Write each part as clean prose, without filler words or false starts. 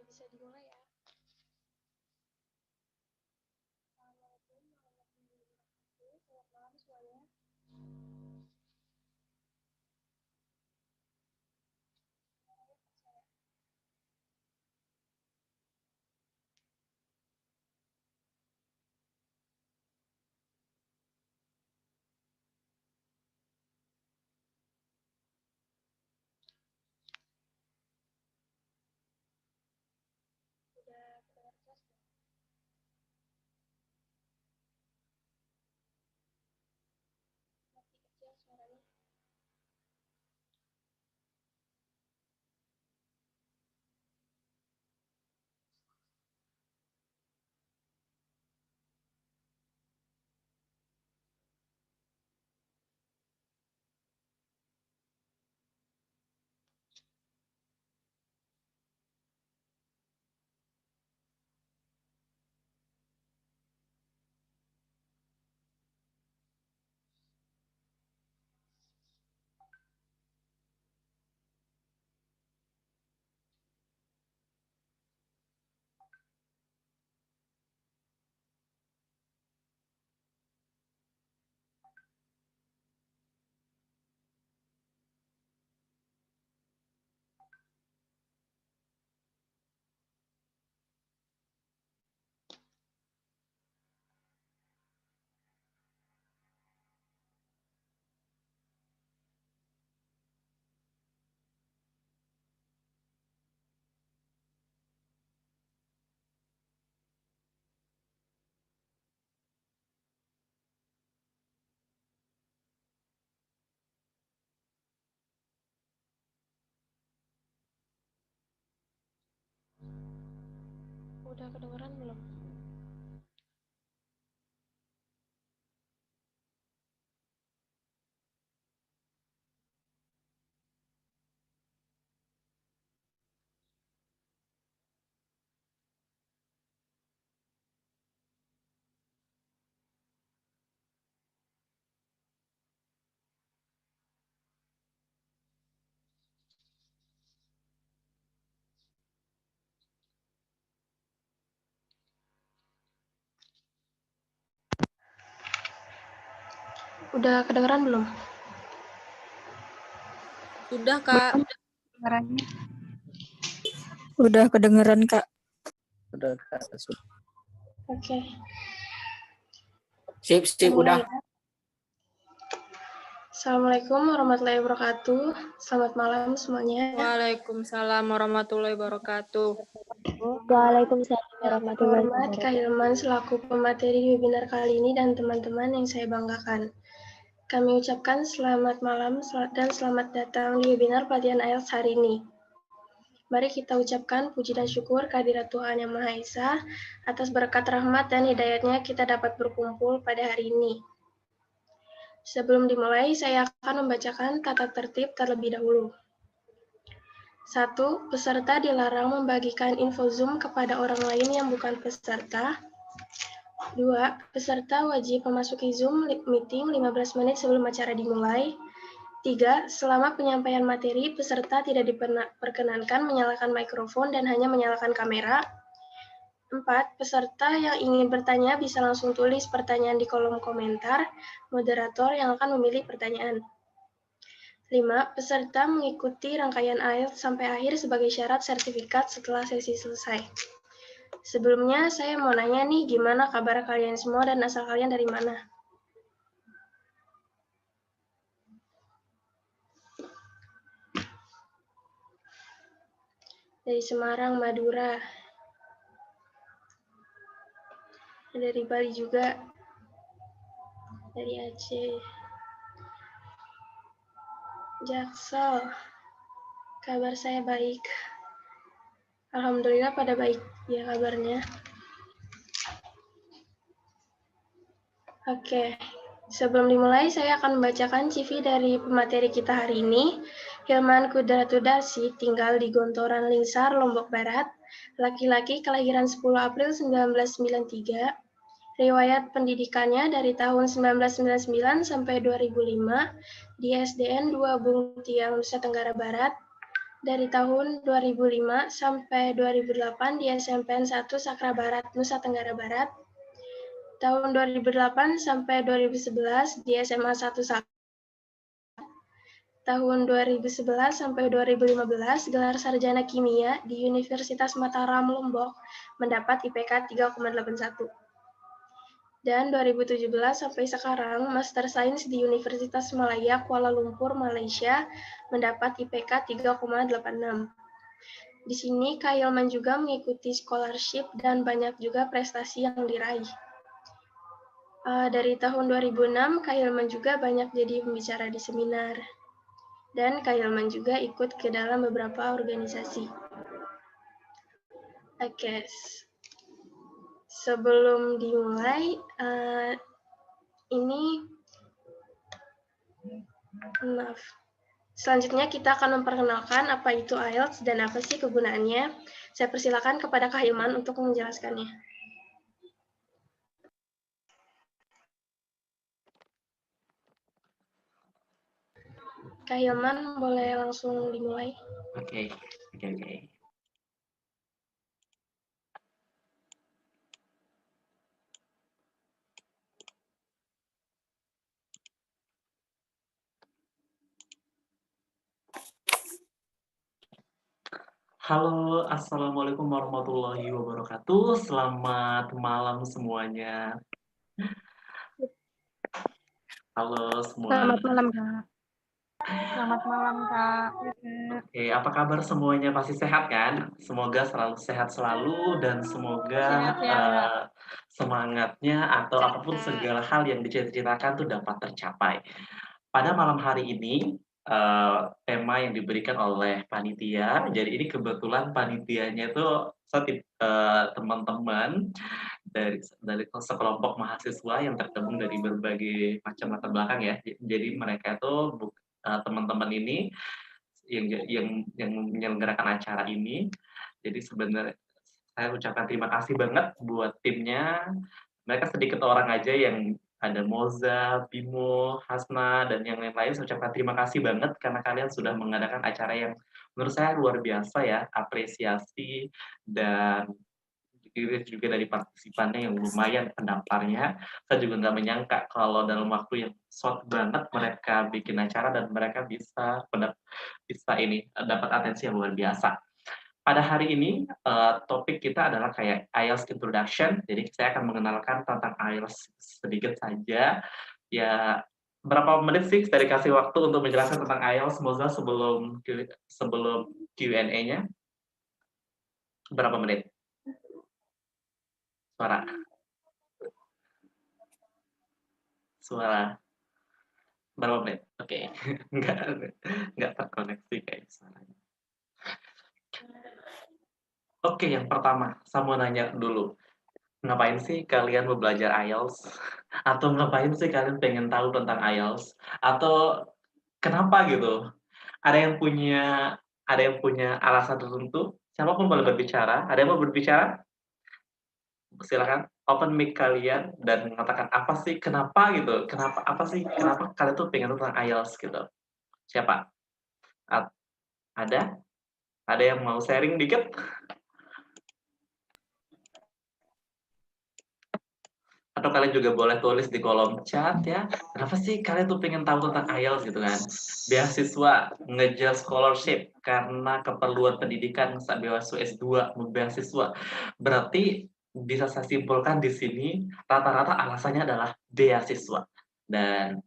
bisa dimulai ya. Assalamualaikum warahmatullahi wabarakatuh. Selamat malam semuanya. Udah kedengar jelas belum? Masih kecil suaranya. Udah kedengeran belum? Udah kedengeran belum? Sudah, Kak. Kedengerannya. Udah kedengeran, Kak. Udah, Kak. Oke. Sip, udah. Ya. Assalamualaikum warahmatullahi wabarakatuh. Selamat malam semuanya. Waalaikumsalam warahmatullahi wabarakatuh. Waalaikumsalam warahmatullahi Hormat Kak Hilman selaku pemateri webinar kali ini dan teman-teman yang saya banggakan. Kami ucapkan selamat malam dan selamat datang di webinar pelatihan IELTS hari ini. Mari kita ucapkan puji dan syukur kehadirat Tuhan Yang Maha Esa atas berkat rahmat dan hidayatnya kita dapat berkumpul pada hari ini. Sebelum dimulai, saya akan membacakan tata tertib terlebih dahulu. 1. Peserta dilarang membagikan info Zoom kepada orang lain yang bukan peserta. 2. Peserta wajib memasuki Zoom meeting 15 menit sebelum acara dimulai. 3. Selama penyampaian materi, peserta tidak diperkenankan menyalakan mikrofon dan hanya menyalakan kamera. 4. Peserta yang ingin bertanya bisa langsung tulis pertanyaan di kolom komentar, moderator yang akan memilih pertanyaan. 5. Peserta mengikuti rangkaian IELTS sampai akhir sebagai syarat sertifikat setelah sesi selesai. Sebelumnya, saya mau nanya nih, gimana kabar kalian semua dan asal kalian dari mana? Dari Semarang, Madura. Dari Bali juga. Dari Aceh. Jaksel. Kabar saya baik. Alhamdulillah pada baik ya kabarnya. Oke. Sebelum dimulai, saya akan membacakan CV dari pemateri kita hari ini. Hilman Kudratudarsi, tinggal di Gontoran Lingsar, Lombok Barat. Laki-laki, kelahiran 10 April 1993. Riwayat pendidikannya dari tahun 1999 sampai 2005 di SDN 2 Bung Tiang, Nusa Tenggara Barat. dari tahun 2005 sampai 2008 di SMPN 1 Sakra Barat, Nusa Tenggara Barat. Tahun 2008 sampai 2011 di SMA 1 Sakra. Tahun 2011 sampai 2015 gelar sarjana kimia di Universitas Mataram Lombok mendapat IPK 3,81. Dan 2017 sampai sekarang Master Sains di Universitas Malaya Kuala Lumpur, Malaysia mendapat IPK 3,86. Di sini Kak Hilman juga mengikuti scholarship dan banyak juga prestasi yang diraih. Dari tahun 2006 Kak Hilman juga banyak jadi pembicara di seminar. Dan Kak Hilman juga ikut ke dalam beberapa organisasi. Oke, sebelum dimulai, selanjutnya kita akan memperkenalkan apa itu IELTS dan apa sih kegunaannya. Saya persilakan kepada Kak Hilman untuk menjelaskannya. Kak Hilman, boleh langsung dimulai? Oke. Halo, Assalamualaikum warahmatullahi wabarakatuh. Selamat malam semuanya. Halo semua. Selamat malam, Kak. Selamat malam, Kak. Oke, apa kabar semuanya? Pasti sehat kan? Semoga selalu sehat selalu dan semoga semangatnya atau apapun segala hal yang dicita-citakan tuh dapat tercapai. Pada malam hari ini, tema yang diberikan oleh panitia, jadi ini kebetulan panitianya itu teman-teman dari sekelompok mahasiswa yang tergabung dari berbagai macam latar belakang ya. Jadi mereka itu teman-teman ini yang menyelenggarakan acara ini. Jadi sebenarnya saya ucapkan terima kasih banget buat timnya. Mereka sedikit orang aja yang ada Moza, Bimo, Hasna, dan yang lain-lain. Saya ucapkan terima kasih banget karena kalian sudah mengadakan acara yang menurut saya luar biasa ya, apresiasi dan juga dari partisipannya yang lumayan pendaftarnya. Saya juga nggak menyangka kalau dalam waktu yang short banget mereka bikin acara dan mereka bisa dapat atensi yang luar biasa. Pada hari ini topik kita adalah kayak IELTS Introduction. Jadi saya akan mengenalkan tentang IELTS sedikit saja. Ya berapa menit sih saya dikasih waktu untuk menjelaskan tentang IELTS Moza sebelum Q&A-nya? Berapa menit? Suara. Berapa menit? Oke. Nggak terkoneksi kayak suaranya. Oke, yang pertama, saya mau nanya dulu. Ngapain sih kalian mau belajar IELTS? Atau ngapain sih kalian pengen tahu tentang IELTS? Atau kenapa gitu? Ada yang punya alasan tertentu? Siapapun boleh berbicara. Ada yang mau berbicara? Silakan open mic kalian dan mengatakan apa sih, kenapa gitu? Kenapa kalian tuh pengen tentang IELTS gitu? Siapa? Ada? Ada yang mau sharing dikit? Atau kalian juga boleh tulis di kolom chat ya. Kenapa sih kalian tuh pengen tahu tentang IELTS gitu kan? Beasiswa, ngejar scholarship karena keperluan pendidikan saat beasiswa S2, beasiswa. Berarti bisa saya simpulkan di sini rata-rata alasannya adalah beasiswa. Dan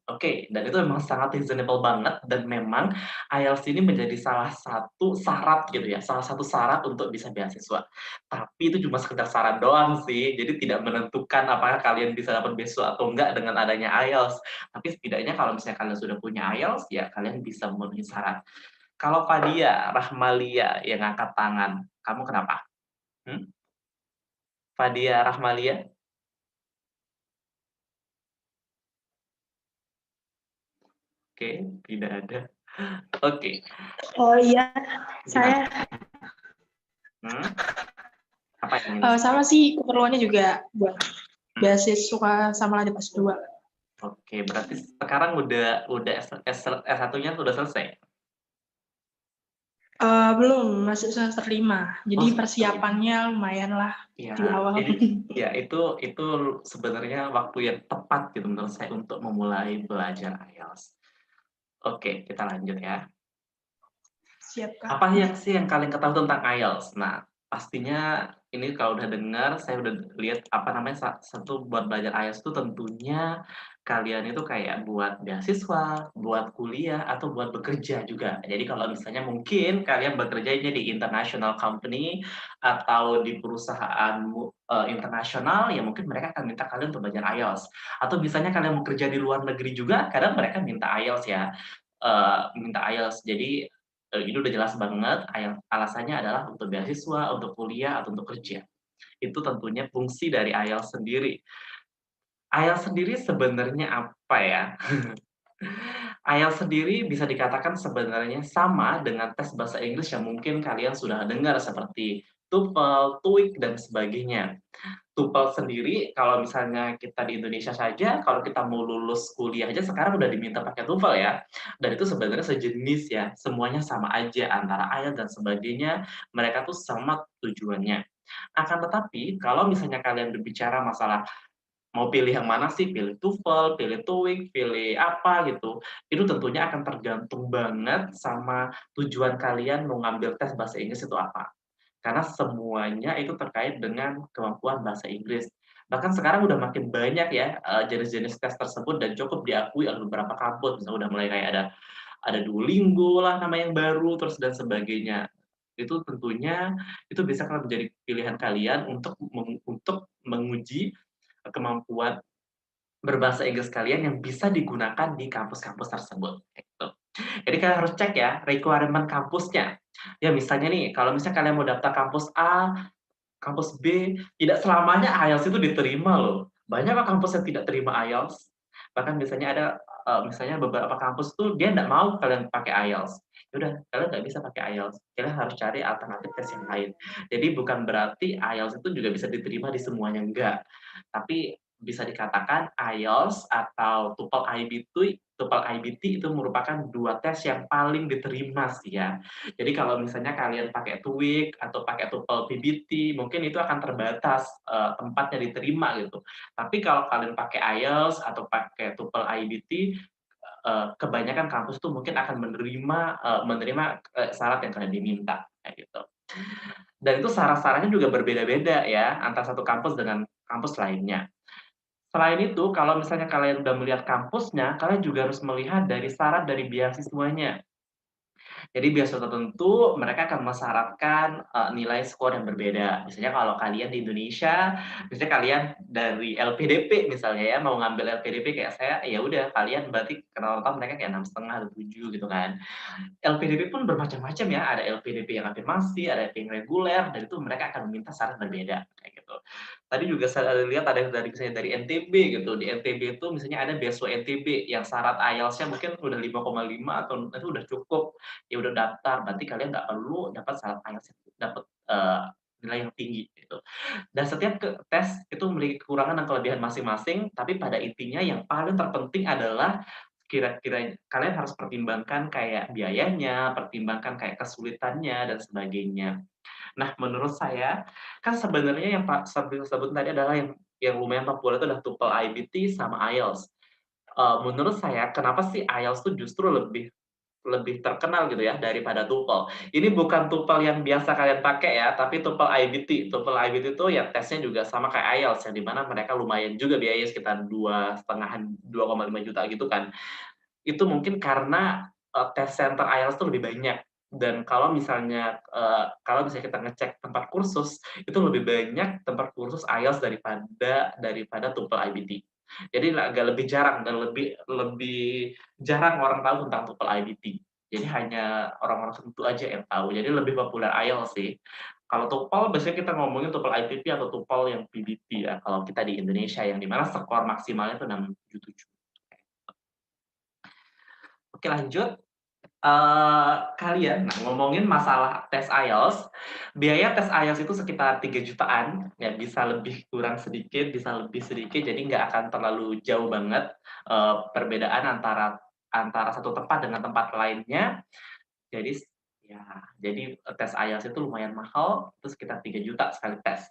dan itu memang sangat reasonable banget dan memang IELTS ini menjadi salah satu syarat gitu ya, salah satu syarat untuk bisa beasiswa. Tapi itu cuma sekedar saran doang sih, jadi tidak menentukan apakah kalian bisa dapat beasiswa atau enggak dengan adanya IELTS. Tapi setidaknya kalau misalnya kalian sudah punya IELTS, ya kalian bisa memenuhi syarat. Kalau Fadia Rahmalia yang angkat tangan, kamu kenapa? Fadia Rahmalia? Oke, tidak ada. Oke. Oh iya, saya apa yang sama sih keperluannya juga buat beasiswa sama lanjut S2. Oke, berarti sekarang udah S1-nya sudah selesai? Belum, masih semester 5. Jadi Oh, semester persiapannya lumayan lah Ya, di awal. ya itu sebenarnya waktu yang tepat gitu menurut saya untuk memulai belajar IELTS. Oke, kita lanjut ya. Siap, Kak. Apa sih yang kalian ketahui tentang IELTS? Nah, pastinya ini kalau udah dengar, saya udah lihat apa namanya satu buat belajar IELTS itu tentunya kalian itu kayak buat beasiswa, buat kuliah atau buat bekerja juga. Jadi kalau misalnya mungkin kalian bekerjanya di international company atau di perusahaan internasional, ya mungkin mereka akan minta kalian untuk belajar IELTS. Atau misalnya kalian bekerja di luar negeri juga, kadang mereka minta IELTS ya. Minta IELTS. Jadi ini udah jelas banget, alasannya adalah untuk beasiswa, untuk kuliah, atau untuk kerja. Itu tentunya fungsi dari IELTS sendiri. IELTS sendiri sebenarnya apa ya? IELTS sendiri bisa dikatakan sebenarnya sama dengan tes bahasa Inggris yang mungkin kalian sudah dengar seperti TOEFL, TOEIC, dan sebagainya. TOEFL sendiri, kalau misalnya kita di Indonesia saja, kalau kita mau lulus kuliah aja sekarang udah diminta pakai TOEFL ya. Dan itu sebenarnya sejenis ya, semuanya sama aja antara IELTS dan sebagainya, mereka tuh sama tujuannya. Akan tetapi, kalau misalnya kalian berbicara masalah mau pilih yang mana sih, pilih TOEFL, pilih TOEIC, pilih apa gitu, itu tentunya akan tergantung banget sama tujuan kalian mau ngambil tes bahasa Inggris itu apa. Karena semuanya itu terkait dengan kemampuan bahasa Inggris. Bahkan sekarang udah makin banyak ya jenis-jenis tes tersebut dan cukup diakui oleh beberapa kampus. Misalnya udah mulai kayak ada Duolingo lah nama yang baru, terus dan sebagainya. Itu tentunya itu bisa menjadi pilihan kalian untuk menguji kemampuan berbahasa Inggris kalian yang bisa digunakan di kampus-kampus tersebut. Gitu. Jadi kalian harus cek ya requirement kampusnya. Ya misalnya nih, kalau misalnya kalian mau daftar kampus A, kampus B, tidak selamanya IELTS itu diterima loh. Banyak kok kampus yang tidak terima IELTS. Bahkan misalnya ada misalnya beberapa kampus tuh dia nggak mau kalian pakai IELTS. Ya udah, kalian nggak bisa pakai IELTS. Kalian harus cari alternatif tes yang lain. Jadi bukan berarti IELTS itu juga bisa diterima di semuanya, enggak. Tapi bisa dikatakan IELTS atau TOEFL IBT itu merupakan dua tes yang paling diterima sih ya. Jadi kalau misalnya kalian pakai TOEIC atau pakai TOEFL PBT, mungkin itu akan terbatas tempatnya diterima gitu. Tapi kalau kalian pakai IELTS atau pakai TOEFL IBT, kebanyakan kampus tuh mungkin akan menerima syarat yang kalian diminta kayak gitu. Dan itu syarat-syaratnya juga berbeda-beda ya antara satu kampus dengan kampus lainnya. Selain itu, kalau misalnya kalian udah melihat kampusnya, kalian juga harus melihat dari syarat dari beasiswanya. Jadi beasiswa tertentu mereka akan mensyaratkan nilai skor yang berbeda. Misalnya kalau kalian di Indonesia, misalnya kalian dari LPDP misalnya ya mau ngambil LPDP kayak saya, ya udah kalian berarti rata-rata mereka kayak 6,5 atau 7 gitu kan. LPDP pun bermacam-macam ya, ada LPDP yang afirmasi, ada yang reguler, dan itu mereka akan meminta syarat berbeda kayak gitu. Tadi juga saya lihat ada dari misalnya dari NTB gitu. Di NTB itu misalnya ada beasiswa NTB yang syarat IELTS-nya mungkin udah 5,5 atau itu udah cukup. Ya udah daftar, berarti kalian nggak perlu dapat syarat IELTS, dapat nilai yang tinggi gitu. Dan setiap tes itu memiliki kekurangan dan kelebihan masing-masing, tapi pada intinya yang paling terpenting adalah kira-kira kalian harus pertimbangkan kayak biayanya, pertimbangkan kayak kesulitannya dan sebagainya. Nah, menurut saya kan sebenarnya yang Pak sebut tadi adalah yang lumayan populer itu adalah TOEFL IBT sama IELTS. Menurut saya kenapa sih IELTS itu justru lebih terkenal gitu ya daripada TOEFL. Ini bukan TOEFL yang biasa kalian pakai ya, tapi TOEFL IBT. TOEFL IBT itu ya tesnya juga sama kayak IELTS yang dimana mereka lumayan juga biayanya sekitar 2,5 juta gitu kan. Itu mungkin karena tes center IELTS itu lebih banyak. Dan kalau misalnya kita ngecek tempat kursus, itu lebih banyak tempat kursus IELTS daripada TOEFL IBT. Jadi agak lebih jarang dan lebih jarang orang tahu tentang TOEFL IBT. Jadi hanya orang-orang tertentu aja yang tahu. Jadi lebih populer IELTS sih. Kalau TOEFL biasanya kita ngomongin TOEFL IBT atau TOEFL yang PBT ya. Kalau kita di Indonesia yang dimana skor maksimalnya itu 677. Oke lanjut. Kalian, nah ngomongin masalah tes IELTS, biaya tes IELTS itu sekitar 3 jutaan, ya bisa lebih kurang sedikit, bisa lebih sedikit, jadi nggak akan terlalu jauh banget perbedaan antara satu tempat dengan tempat lainnya. Jadi Ya, jadi tes IELTS itu lumayan mahal, itu sekitar 3 juta sekali tes.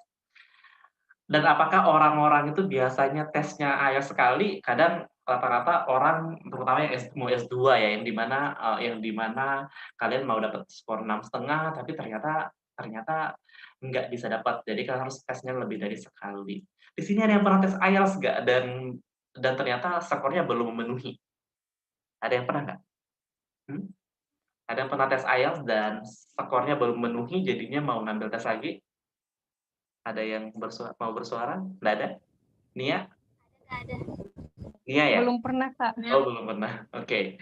Dan apakah orang-orang itu biasanya tesnya IELTS sekali? Kadang rata-rata orang, terutama yang mau S2 ya, yang dimana kalian mau dapat skor 6,5, tapi ternyata nggak bisa dapat. Jadi kalian harus tesnya lebih dari sekali. Di sini ada yang pernah tes IELTS nggak? Dan ternyata skornya belum memenuhi. Ada yang pernah nggak? Ada yang pernah tes IELTS dan skornya belum memenuhi, jadinya mau ngambil tes lagi? Ada yang mau bersuara? Nggak ada? Nia? Nia ya? Belum pernah, Kak. Oh, belum pernah. Oke.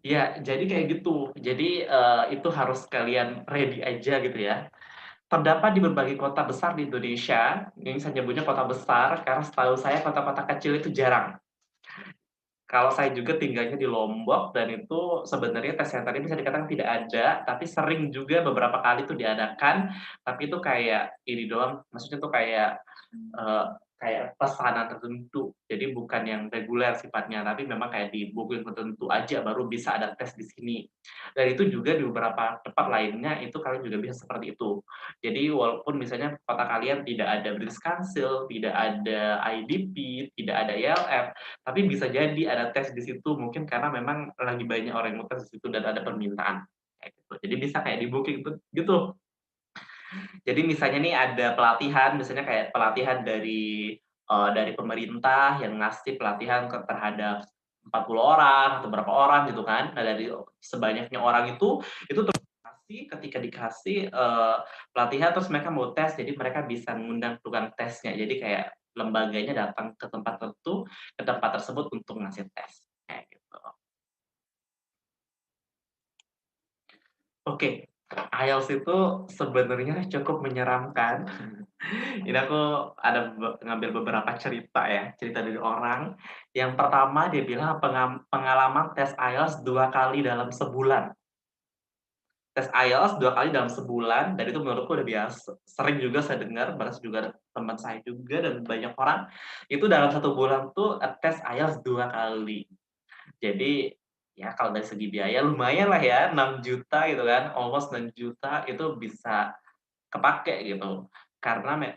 Ya, jadi kayak gitu. Jadi itu harus kalian ready aja gitu ya. Terdapat di berbagai kota besar di Indonesia. Ini saya nyebutnya kota besar karena setahu saya kota-kota kecil itu jarang. Kalau saya juga tinggalnya di Lombok dan itu sebenarnya tes center ini bisa dikatakan tidak ada, tapi sering juga beberapa kali itu diadakan, tapi itu kayak ini doang, maksudnya tuh kayak pesanan tertentu. Jadi bukan yang reguler sifatnya, tapi memang kayak di buku yang tertentu aja baru bisa ada tes di sini. Dan itu juga di beberapa tempat lainnya itu kalian juga bisa seperti itu. Jadi walaupun misalnya kota kalian tidak ada British Council, tidak ada IDP, tidak ada ILF, tapi bisa jadi ada tes di situ mungkin karena memang lagi banyak orang yang mau tes di situ dan ada permintaan. Kayak gitu. Jadi bisa kayak di booking gitu. Jadi misalnya nih ada pelatihan, misalnya kayak pelatihan dari pemerintah yang ngasih pelatihan terhadap 40 orang atau berapa orang gitu kan. Nah, dari sebanyaknya orang itu terus ketika dikasih pelatihan terus mereka mau tes, jadi mereka bisa mengundang tukang tesnya. Jadi kayak lembaganya datang ke tempat tersebut untuk ngasih tes. Kayak gitu. Oke. IELTS itu sebenarnya cukup menyeramkan. Ini aku ada ngambil beberapa cerita ya, cerita dari orang. Yang pertama dia bilang pengalaman tes IELTS 2 kali dalam sebulan. Tes IELTS 2 kali dalam sebulan, dan itu menurutku udah biasa. Sering juga saya dengar, bahkan juga ada teman saya juga dan banyak orang, itu dalam 1 bulan tuh tes IELTS 2 kali. Jadi ya kalau dari segi biaya lumayan lah ya, 6 juta gitu kan, almost 6 juta itu bisa kepake gitu. Karena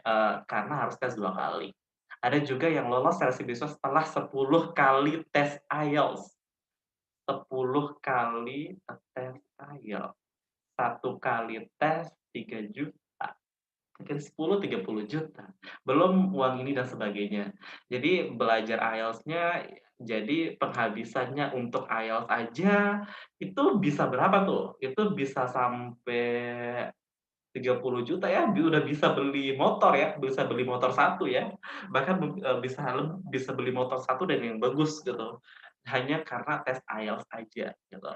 harus tes 2 kali. Ada juga yang lolos seleksi beasiswa setelah 10 kali tes IELTS. 10 kali tes IELTS. 1 kali tes 3 juta. Mungkin 10, 30 juta. Belum uang ini dan sebagainya. Jadi belajar IELTS-nya, jadi penghabisannya untuk IELTS aja itu bisa berapa tuh? Itu bisa sampai 30 juta ya, udah bisa beli motor ya, bisa beli motor 1 ya. Bahkan bisa beli motor 1 dan yang bagus gitu. Hanya karena tes IELTS aja gitu.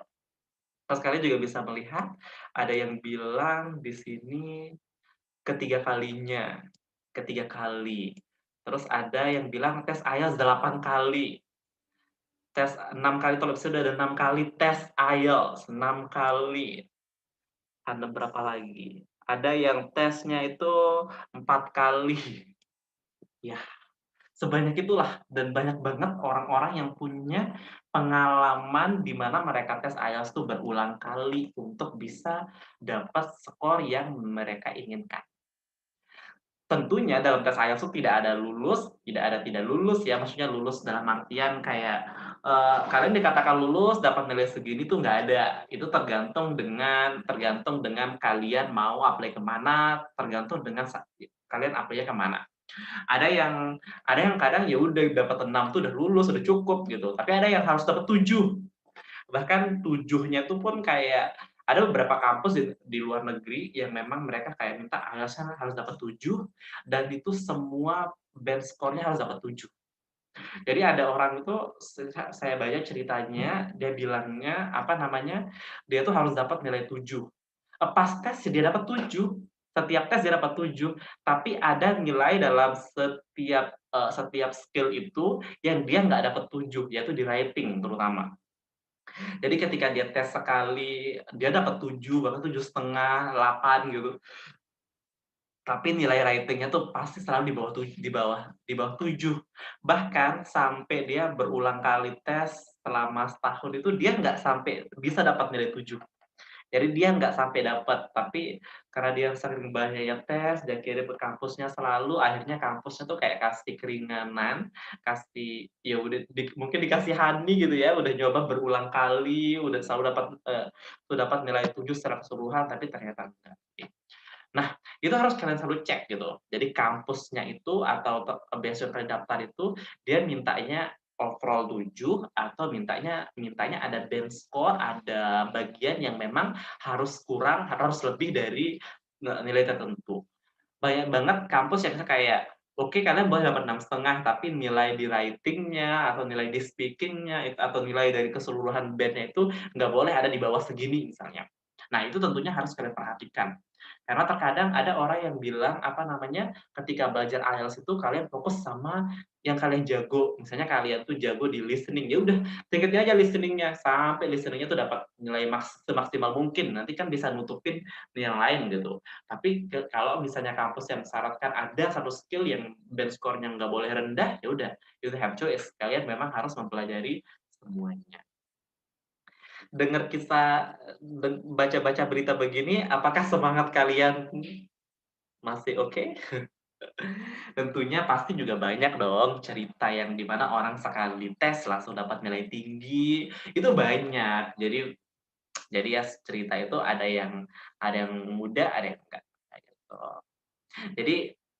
Terus kalian juga bisa melihat ada yang bilang di sini ketiga kalinya, 3 kali. Terus ada yang bilang tes IELTS 8 kali. Tes 6 kali kalau sudah ada 6 kali tes IELTS, 6 kali. Ada berapa lagi? Ada yang tesnya itu 4 kali. Ya, sebanyak itulah dan banyak banget orang-orang yang punya pengalaman di mana mereka tes IELTS itu berulang kali untuk bisa dapat skor yang mereka inginkan. Tentunya dalam tes IELTS itu tidak ada lulus, tidak lulus ya, maksudnya lulus dalam artian kayak kalian dikatakan lulus dapat nilai segini tuh nggak ada. Itu tergantung dengan kalian mau apply kemana, tergantung dengan kalian apply-nya kemana. Ada yang kadang ya udah dapat 6 tuh udah lulus, udah cukup gitu. Tapi ada yang harus dapat 7. Bahkan 7-nya tuh pun kayak ada beberapa kampus di luar negeri yang memang mereka kayak minta IELTS-nya harus dapat 7 dan itu semua band score-nya harus dapat 7. Jadi ada orang itu saya baca ceritanya, dia bilangnya dia tuh harus dapat nilai 7. Pas tes dia dapat 7, setiap tes dia dapat 7, tapi ada nilai dalam setiap skill itu yang dia nggak dapat 7, yaitu di writing terutama. Jadi ketika dia tes sekali, dia dapat 7, bahkan 7,5, 8 gitu. Tapi nilai writing-nya tuh pasti selalu di bawah 7. Bahkan sampai dia berulang kali tes selama setahun itu dia nggak sampai bisa dapat nilai 7. Jadi dia nggak sampai dapat, tapi karena dia sering banyak tes dan kirim ke kampusnya selalu, akhirnya kampusnya tuh kayak kasih keringanan, kasih ya udah mungkin dikasihani gitu ya, udah nyoba berulang kali, udah selalu dapat nilai 7 secara keseluruhan, tapi ternyata enggak. Nah, itu harus kalian selalu cek gitu. Jadi kampusnya itu atau beasiswa kalian daftar itu, dia mintanya overall 7 atau mintanya ada band score, ada bagian yang memang harus lebih dari nilai tertentu. Banyak banget kampus yang kayak, oke kalian boleh dapat 6,5, tapi nilai di writing-nya atau nilai di speaking-nya atau nilai dari keseluruhan band-nya itu nggak boleh ada di bawah segini misalnya. Nah, itu tentunya harus kalian perhatikan. Karena terkadang ada orang yang bilang, ketika belajar IELTS itu kalian fokus sama yang kalian jago. Misalnya kalian tuh jago di listening, ya udah tingkatin aja listening-nya sampai listening-nya tuh dapat nilai semaksimal mungkin. Nanti kan bisa nutupin yang lain gitu. Tapi kalau misalnya kampus yang mensyaratkan ada satu skill yang band score-nya nggak boleh rendah, ya udah, you have choice. Kalian memang harus mempelajari semuanya. Dengar kita baca-baca berita begini, apakah semangat kalian masih oke? Tentunya pasti juga banyak dong cerita yang dimana orang sekali tes langsung dapat nilai tinggi, itu banyak. Jadi ya cerita itu ada yang mudah, ada yang enggak, kayak gitu.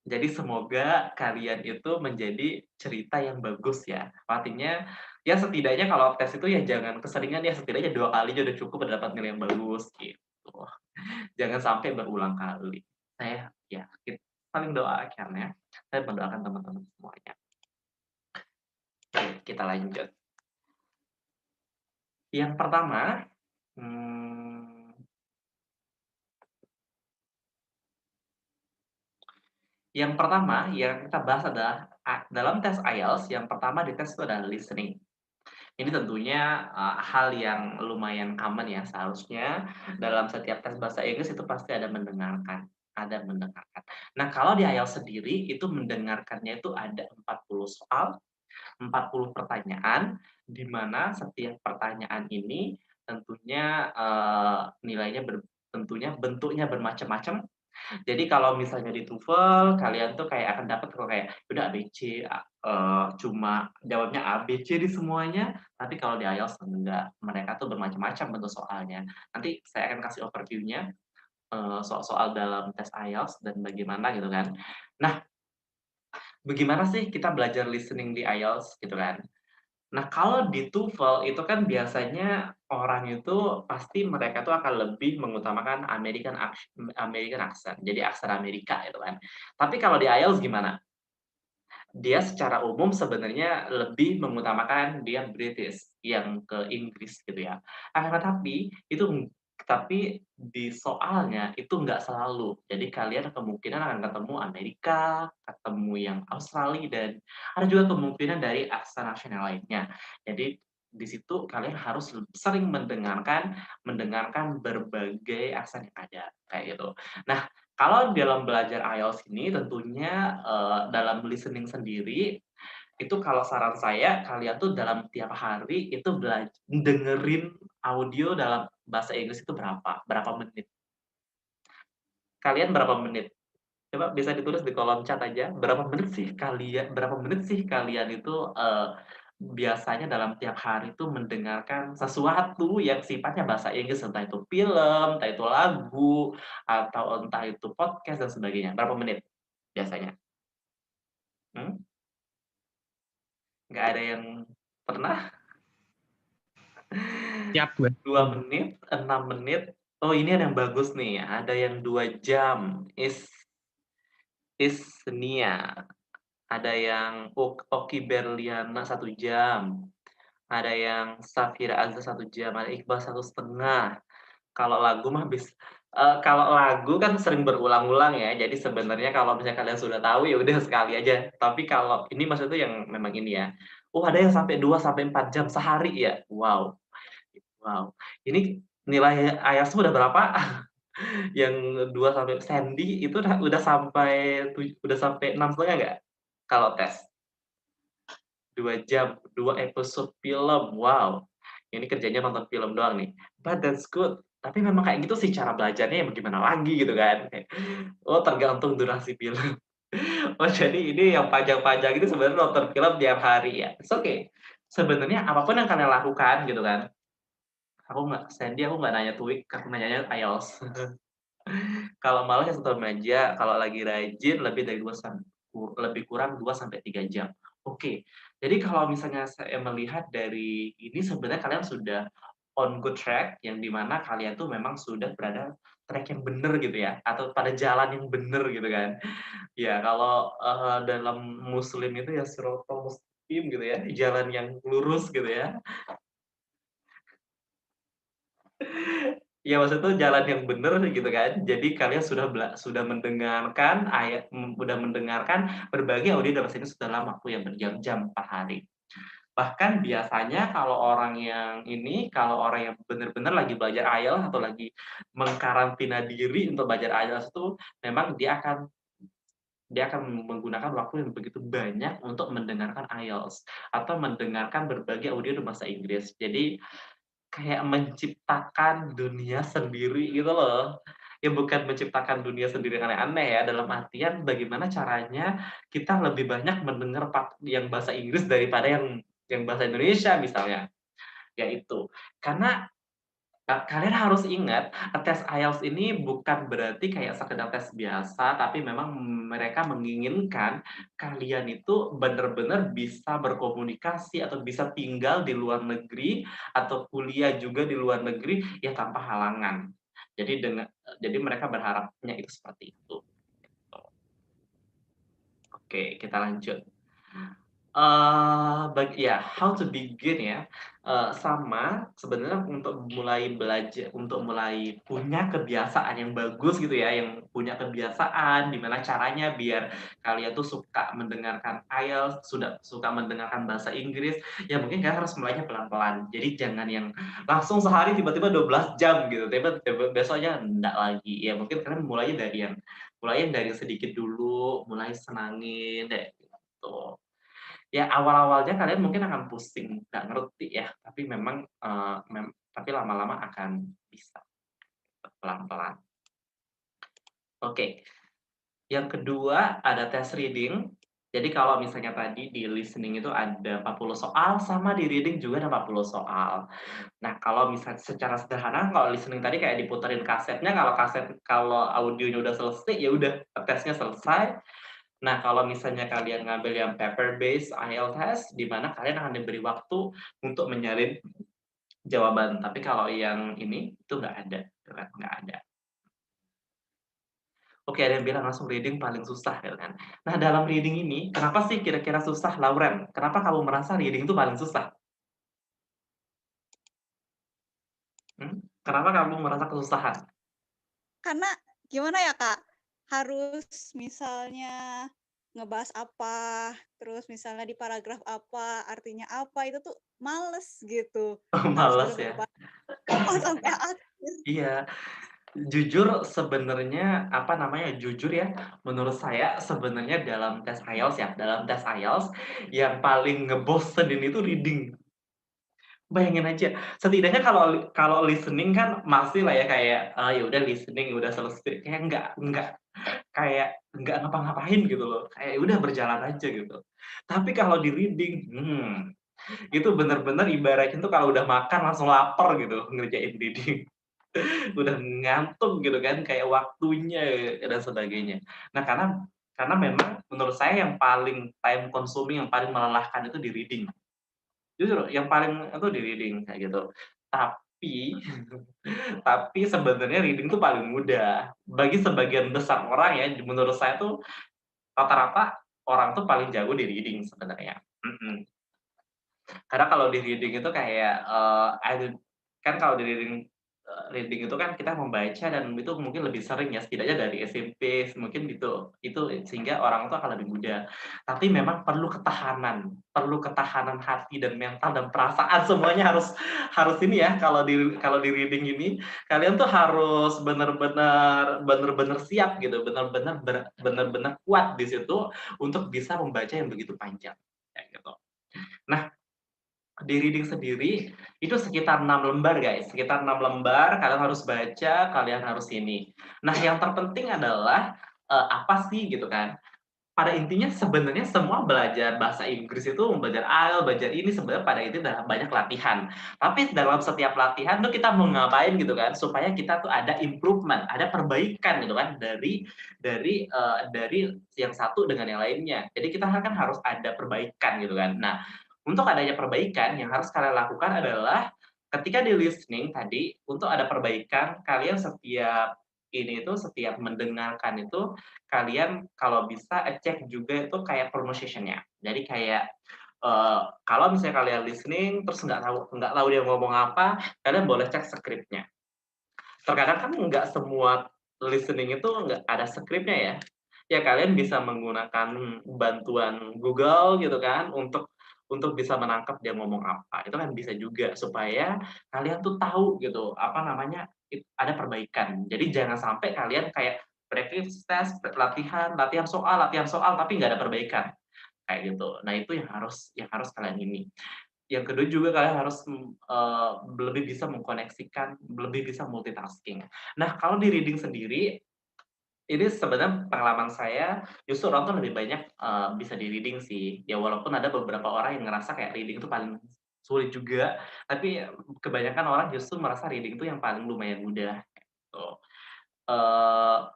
Jadi semoga kalian itu menjadi cerita yang bagus ya. Artinya ya setidaknya kalau tes itu ya jangan keseringan ya, setidaknya 2 kali aja udah cukup dapat nilai yang bagus gitu. Jangan sampai berulang kali. Saya ya saling doakan ya. Saya mendoakan teman-teman semuanya. Oke, kita lanjut. Yang pertama, yang kita bahas adalah dalam tes IELTS yang pertama dites itu adalah listening. Ini tentunya hal yang lumayan common ya, seharusnya dalam setiap tes bahasa Inggris itu pasti ada mendengarkan. Nah, kalau di IELTS sendiri itu mendengarkannya itu ada 40 soal, 40 pertanyaan, di mana setiap pertanyaan ini tentunya nilainya tentunya bentuknya bermacam-macam. Jadi kalau misalnya di TOEFL kalian tuh kayak akan dapat kalau kayak udah ABC, cuma jawabnya ABC di semuanya, tapi kalau di IELTS enggak, mereka tuh bermacam-macam bentuk soalnya. Nanti saya akan kasih overview-nya soal-soal dalam tes IELTS dan bagaimana gitu kan. Nah, bagaimana sih kita belajar listening di IELTS gitu kan? Nah, kalau di TOEFL itu kan biasanya orang itu pasti mereka tuh akan lebih mengutamakan American accent, jadi aksen Amerika gitu kan. Tapi kalau di IELTS gimana? Dia secara umum sebenarnya lebih mengutamakan dia British, yang ke Inggris gitu ya. Akan tapi di soalnya itu nggak selalu. Jadi kalian kemungkinan akan ketemu Amerika, ketemu yang Australia, dan ada juga kemungkinan dari aksen-aksen yang lainnya. Jadi di situ kalian harus sering mendengarkan berbagai aksen yang ada, kayak gitu. Nah, kalau dalam belajar IELTS ini tentunya dalam listening sendiri, itu kalau saran saya kalian tuh dalam tiap hari itu dengerin audio dalam bahasa Inggris itu berapa menit. Kalian berapa menit? Coba bisa ditulis di kolom chat aja, berapa menit sih kalian itu biasanya dalam tiap hari itu mendengarkan sesuatu yang sifatnya bahasa Inggris, entah itu film, entah itu lagu, atau entah itu podcast dan sebagainya. Berapa menit biasanya? Nggak ada yang pernah? Siap, 2 menit, 6 menit. Oh, ini ada yang bagus nih, ada yang 2 jam. Isnia. Ada yang Oki Berliana 1 jam. Ada yang Safira Azza 1 jam, ada Iqbal 1,5. Kalau lagu mah kalau lagu kan sering berulang-ulang ya, jadi sebenarnya kalau misalnya kalian sudah tahu ya udah sekali aja. Tapi kalau ini maksudnya yang memang ini ya. Ada yang sampai 2 sampai 4 jam sehari ya. Wow. Ini nilai IELTS udah berapa? Yang 2 sampai Sandy itu udah sampai 6,5 nggak? Kalau tes? 2 jam, 2 episode film, wow. Ini kerjanya nonton film doang nih. But that's good. Tapi memang kayak gitu sih cara belajarnya ya bagaimana lagi gitu kan. Oh tergantung durasi film. Oh jadi ini yang panjang-panjang itu sebenarnya nonton film tiap hari ya. It's okay. Sebenarnya apapun yang kalian lakukan gitu kan. Sandy aku nggak nanya TOEIC, aku nanyanya IELTS. Kalau malas ya setelah meja, kalau lagi rajin lebih dari lebih kurang 2 sampai 3 jam. Oke. Jadi kalau misalnya saya melihat dari ini sebenarnya kalian sudah on good track yang dimana kalian tuh memang sudah berada track yang benar gitu ya atau pada jalan yang benar gitu kan. Ya kalau dalam muslim itu ya siratal mustaqim gitu ya, jalan yang lurus gitu ya. Ya maksud tuh jalan yang benar gitu kan. Jadi kalian sudah mendengarkan udah mendengarkan berbagai audio dalam sini dalam waktu yang berjam-jam per hari. Bahkan biasanya kalau orang yang benar-benar lagi belajar IELTS atau lagi mengkarantina diri untuk belajar IELTS itu memang dia akan menggunakan waktu yang begitu banyak untuk mendengarkan IELTS atau mendengarkan berbagai audio dalam bahasa Inggris. Jadi kayak menciptakan dunia sendiri gitu loh. Ya bukan menciptakan dunia sendiri yang aneh-aneh ya, dalam artian bagaimana caranya kita lebih banyak mendengar yang bahasa Inggris daripada yang bahasa Indonesia misalnya. Ya itu. Karena kalian harus ingat, tes IELTS ini bukan berarti kayak sekedar tes biasa, tapi memang mereka menginginkan kalian itu benar-benar bisa berkomunikasi atau bisa tinggal di luar negeri atau kuliah juga di luar negeri ya tanpa halangan. Jadi mereka berharapnya itu seperti itu. Oke, kita lanjut. How to begin ya. Sama sebenarnya untuk mulai belajar, untuk mulai punya kebiasaan yang bagus gitu ya, yang punya kebiasaan gimana caranya biar kalian tuh suka mendengarkan IELTS, suka mendengarkan bahasa Inggris, ya mungkin kalian harus mulainya pelan-pelan. Jadi jangan yang langsung sehari tiba-tiba 12 jam gitu, tiba-tiba besoknya enggak lagi. Ya mungkin kalian mulainya dari sedikit dulu, mulai senangin deh gitu. Ya awal-awalnya kalian mungkin akan pusing, nggak ngerti ya, tapi memang tapi lama-lama akan bisa pelan-pelan. Oke, yang kedua ada tes reading. Jadi kalau misalnya tadi di listening itu ada 40 soal, sama di reading juga ada 40 soal. Nah kalau misalnya secara sederhana, kalau listening tadi kayak diputerin kasetnya, kalau audionya udah selesai, ya udah tesnya selesai. Nah, kalau misalnya kalian ngambil yang paper based IELTS test, di mana kalian akan diberi waktu untuk menyalin jawaban. Tapi kalau yang ini itu nggak ada, nggak ada. Oke, ada yang bilang langsung reading paling susah, gitu kan? Nah, dalam reading ini, kenapa sih kira-kira susah, Lauren? Kenapa kamu merasa reading itu paling susah? Kenapa kamu merasa kesusahan? Karena gimana ya Kak, harus misalnya ngebahas apa, terus misalnya di paragraf apa, artinya apa, itu tuh males gitu. Males ya? Sampai akhir. Iya. Jujur sebenarnya jujur ya, menurut saya sebenarnya dalam tes IELTS yang paling ngebosenin itu reading. Bayangin aja, setidaknya kalau listening kan masih lah ya kayak ya udah listening udah selesai, kayak nggak ngapa-ngapain gitu loh, kayak udah berjalan aja gitu. Tapi kalau di reading, itu bener-bener ibaratnya tuh kalau udah makan langsung lapar gitu ngerjain reading. Udah ngantuk gitu kan, kayak waktunya dan sebagainya. Nah, karena memang menurut saya yang paling time consuming, yang paling melelahkan itu di reading. Jujur, yang paling itu di reading kayak gitu. Tapi sebenarnya reading itu paling mudah. Bagi sebagian besar orang ya, menurut saya tuh rata-rata orang tuh paling jago di reading sebenarnya. Karena kalau di reading itu kayak kan kalau di reading itu kan kita membaca dan itu mungkin lebih sering ya, setidaknya dari SMP mungkin gitu. Itu sehingga orang itu akan lebih mudah. Tapi memang perlu ketahanan hati dan mental dan perasaan semuanya harus ini ya, kalau di reading ini kalian tuh harus benar-benar siap gitu, benar-benar kuat di situ untuk bisa membaca yang begitu panjang kayak gitu. Nah, di reading sendiri itu sekitar 6 lembar guys, sekitar 6 lembar kalian harus baca, kalian harus ini. Nah yang terpenting adalah apa sih gitu kan. Pada intinya sebenarnya semua belajar bahasa Inggris itu, belajar IELTS, belajar ini sebenarnya pada itu udah banyak latihan. Tapi dalam setiap latihan tuh kita mau ngapain gitu kan, supaya kita tuh ada improvement, ada perbaikan gitu kan dari yang satu dengan yang lainnya. Jadi kita kan harus ada perbaikan gitu kan. Nah, untuk adanya perbaikan yang harus kalian lakukan adalah ketika di listening tadi, untuk ada perbaikan kalian setiap mendengarkan itu kalian kalau bisa cek juga itu kayak pronunciation-nya. Jadi kayak kalau misalnya kalian listening terus nggak tahu dia ngomong apa, kalian boleh cek skripnya. Terkadang kan nggak semua listening itu nggak ada skripnya ya. Ya kalian bisa menggunakan bantuan Google gitu kan untuk bisa menangkap dia ngomong apa. Itu kan bisa juga supaya kalian tuh tahu gitu apa namanya ada perbaikan. Jadi jangan sampai kalian kayak practice test, latihan soal tapi nggak ada perbaikan kayak gitu. Nah itu yang harus kalian ini. Yang kedua juga kalian harus lebih bisa mengkoneksikan, lebih bisa multitasking. Nah kalau di reading sendiri ini sebenarnya pengalaman saya justru orang tuh lebih banyak bisa di reading sih. Ya walaupun ada beberapa orang yang ngerasa kayak reading itu paling sulit juga, tapi kebanyakan orang justru merasa reading itu yang paling lumayan mudah. Gitu.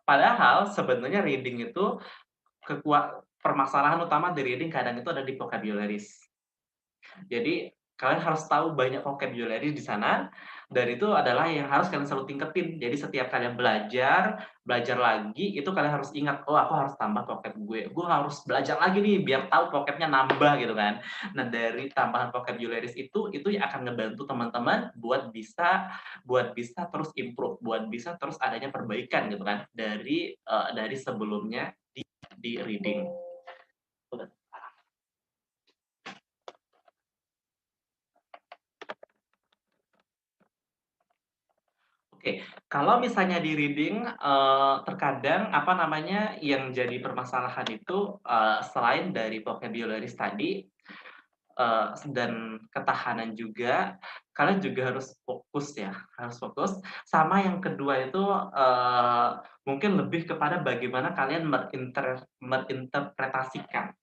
Padahal sebenarnya reading itu permasalahan utama di reading kadang itu ada di vocabularies. Jadi kalian harus tahu banyak vocabulary di sana, dan itu adalah yang harus kalian selalu tingkatin. Jadi setiap kalian belajar lagi, itu kalian harus ingat, oh aku harus tambah vocab gue harus belajar lagi nih biar tahu vocabnya nambah gitu kan. Nah dari tambahan vocabularies itu yang akan ngebantu teman-teman buat bisa terus improve, buat bisa terus adanya perbaikan gitu kan dari sebelumnya di reading. Oke, kalau misalnya di reading, terkadang apa namanya yang jadi permasalahan itu selain dari vocabularies tadi dan ketahanan juga, kalian juga harus fokus ya, harus fokus. Sama yang kedua itu mungkin lebih kepada bagaimana kalian menginterpretasikan.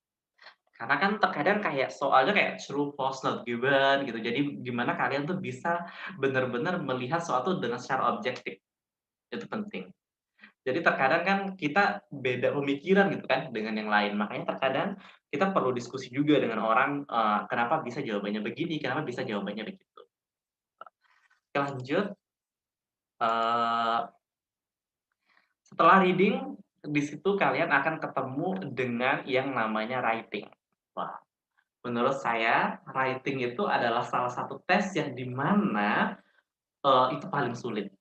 Karena kan terkadang kayak soalnya kayak true, false, not given gitu. Jadi gimana kalian tuh bisa benar-benar melihat sesuatu dengan secara objektif. Itu penting. Jadi terkadang kan kita beda pemikiran gitu kan dengan yang lain. Makanya terkadang kita perlu diskusi juga dengan orang kenapa bisa jawabannya begini, kenapa bisa jawabannya begitu. Oke, lanjut. Setelah reading, di situ kalian akan ketemu dengan yang namanya writing. Wah, menurut saya, writing itu adalah salah satu tes yang dimana itu paling sulit.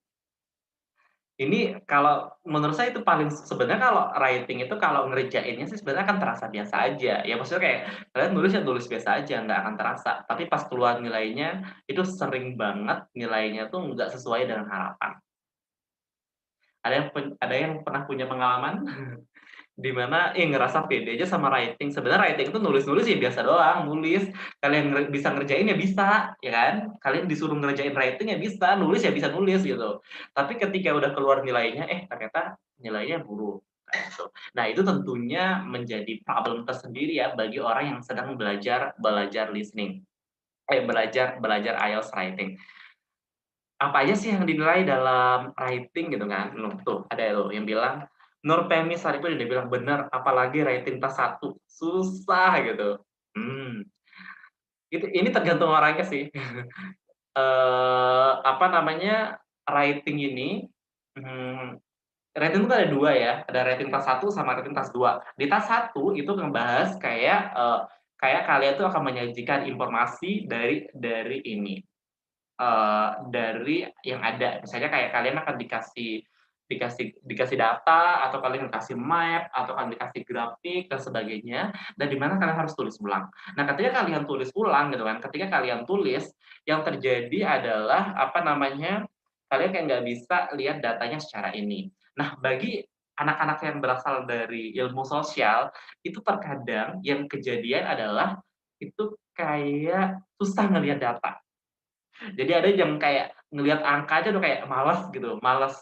Ini kalau menurut saya itu paling sebenarnya kalau writing itu kalau ngerjainnya sih sebenarnya akan terasa biasa aja. Ya maksudnya kayak kalian nulis ya nulis biasa aja, nggak akan terasa. Tapi pas keluar nilainya, itu sering banget nilainya tuh nggak sesuai dengan harapan. Ada yang pernah punya pengalaman? Di mana ngerasa pede aja sama writing. Sebenarnya writing itu nulis-nulis ya biasa doang, nulis. Kalian bisa ngerjain ya bisa, ya kan? Kalian disuruh ngerjain writing ya bisa, nulis ya bisa nulis gitu. Tapi ketika udah keluar nilainya, ternyata nilainya buruk. Gitu. Nah, itu tentunya menjadi problem tersendiri ya bagi orang yang sedang belajar listening. Belajar IELTS writing. Apa aja sih yang dinilai dalam writing gitu kan? Tuh, ada loh yang bilang Nur Femi Saripudin dia bilang benar, apalagi writing tas 1 susah gitu. Ini tergantung orangnya sih. Apa namanya writing ini, writing itu ada 2 ya, ada writing tas 1 sama writing tas 2. Di tas 1 itu ngebahas kayak kalian tuh akan menyajikan informasi dari ini. Dari yang ada, misalnya kayak kalian akan dikasih data atau kalian dikasih map atau kalian dikasih grafik dan sebagainya, dan di mana kalian harus tulis ulang. Nah, ketika kalian tulis ulang gitu kan, ketika kalian tulis yang terjadi adalah apa namanya kalian kayak nggak bisa lihat datanya secara ini. Nah, bagi anak-anak yang berasal dari ilmu sosial itu terkadang yang kejadian adalah itu kayak susah ngelihat data. Jadi ada yang kayak ngelihat angka aja udah kayak malas gitu, malas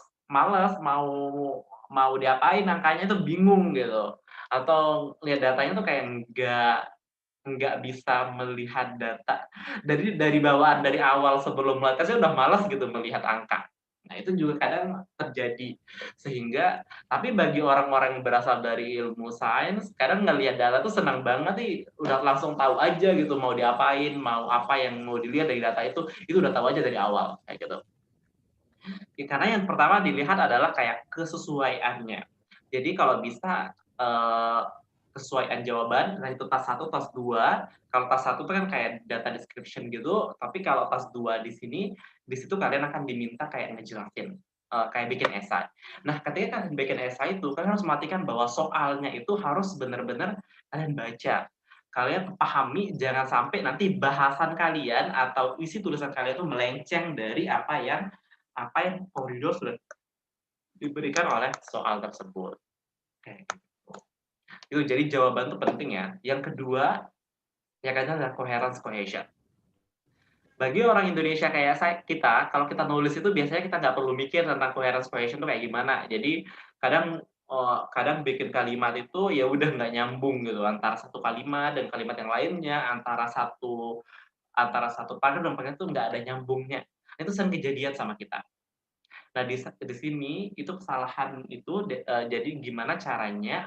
mau diapain angkanya tuh bingung gitu. Atau lihat datanya tuh kayak nggak bisa melihat data. Dari bawaan dari awal sebelum mulai tesnya udah malas gitu melihat angka. Nah, itu juga kadang terjadi. Sehingga tapi bagi orang-orang yang berasal dari ilmu sains, kadang ngelihat data tuh senang banget nih, udah langsung tahu aja gitu mau diapain, mau apa yang mau dilihat dari data itu udah tahu aja dari awal kayak gitu. Karena yang pertama dilihat adalah kayak kesesuaiannya. Jadi kalau bisa kesesuaian jawaban, nah itu tas 1, tas 2. Kalau tas 1 itu kan kayak data description gitu, tapi kalau tas 2 di situ kalian akan diminta kayak ngejelasin, kayak bikin esai. Nah, ketika kalian bikin esai itu, kalian harus memastikan bahwa soalnya itu harus benar-benar kalian baca. Kalian pahami, jangan sampai nanti bahasan kalian atau isi tulisan kalian itu melenceng dari apa yang koridor sudah diberikan oleh soal tersebut. Kayak gitu. Itu jadi jawaban itu penting ya. Yang kedua, ya kan adalah coherence cohesion. Bagi orang Indonesia kayak kita, kalau kita nulis itu biasanya kita nggak perlu mikir tentang coherence cohesion itu kayak gimana. Jadi kadang bikin kalimat itu ya udah nggak nyambung gitu antara satu kalimat dan kalimat yang lainnya, antara satu paragraf dan paragraf itu nggak ada nyambungnya. Itu sering kejadian sama kita. Nah, di sini itu kesalahan itu jadi gimana caranya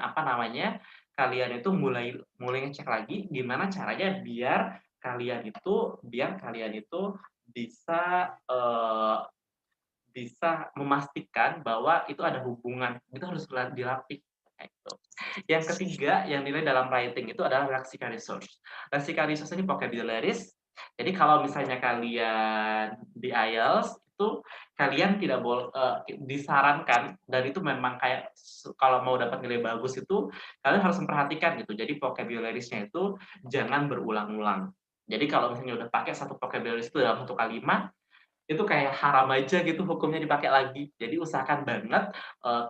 kalian itu mulai ngecek lagi gimana caranya biar kalian itu bisa memastikan bahwa itu ada hubungan, itu harus dilatih kayak gitu. Yang ketiga yang nilai dalam writing itu adalah lexical resource. Lexical resource ini vocabularies. Jadi kalau misalnya kalian di IELTS itu kalian tidak boleh disarankan, dan itu memang kayak kalau mau dapat nilai bagus itu kalian harus memperhatikan gitu. Jadi vocabularies-nya itu jangan berulang-ulang. Jadi kalau misalnya udah pakai satu vocabularies itu dalam satu kalimat, itu kayak haram aja gitu hukumnya dipakai lagi. Jadi usahakan banget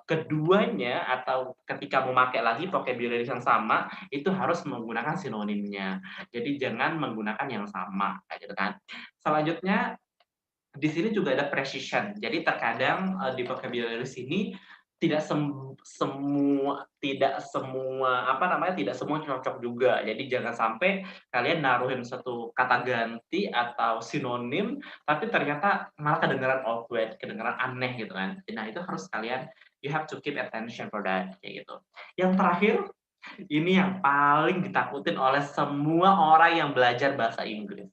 keduanya atau ketika mau pakai lagi vocabularies yang sama itu harus menggunakan sinonimnya. Jadi jangan menggunakan yang sama kayak gitu kan. Selanjutnya di sini juga ada precision. Jadi terkadang di vocabularies ini tidak semua cocok juga. Jadi jangan sampai kalian naruhin satu kata ganti atau sinonim tapi ternyata malah kedengaran awkward, kedengaran aneh gitu kan. Nah, itu harus kalian you have to keep attention for that kayak gitu. Yang terakhir, ini yang paling ditakutin oleh semua orang yang belajar bahasa Inggris.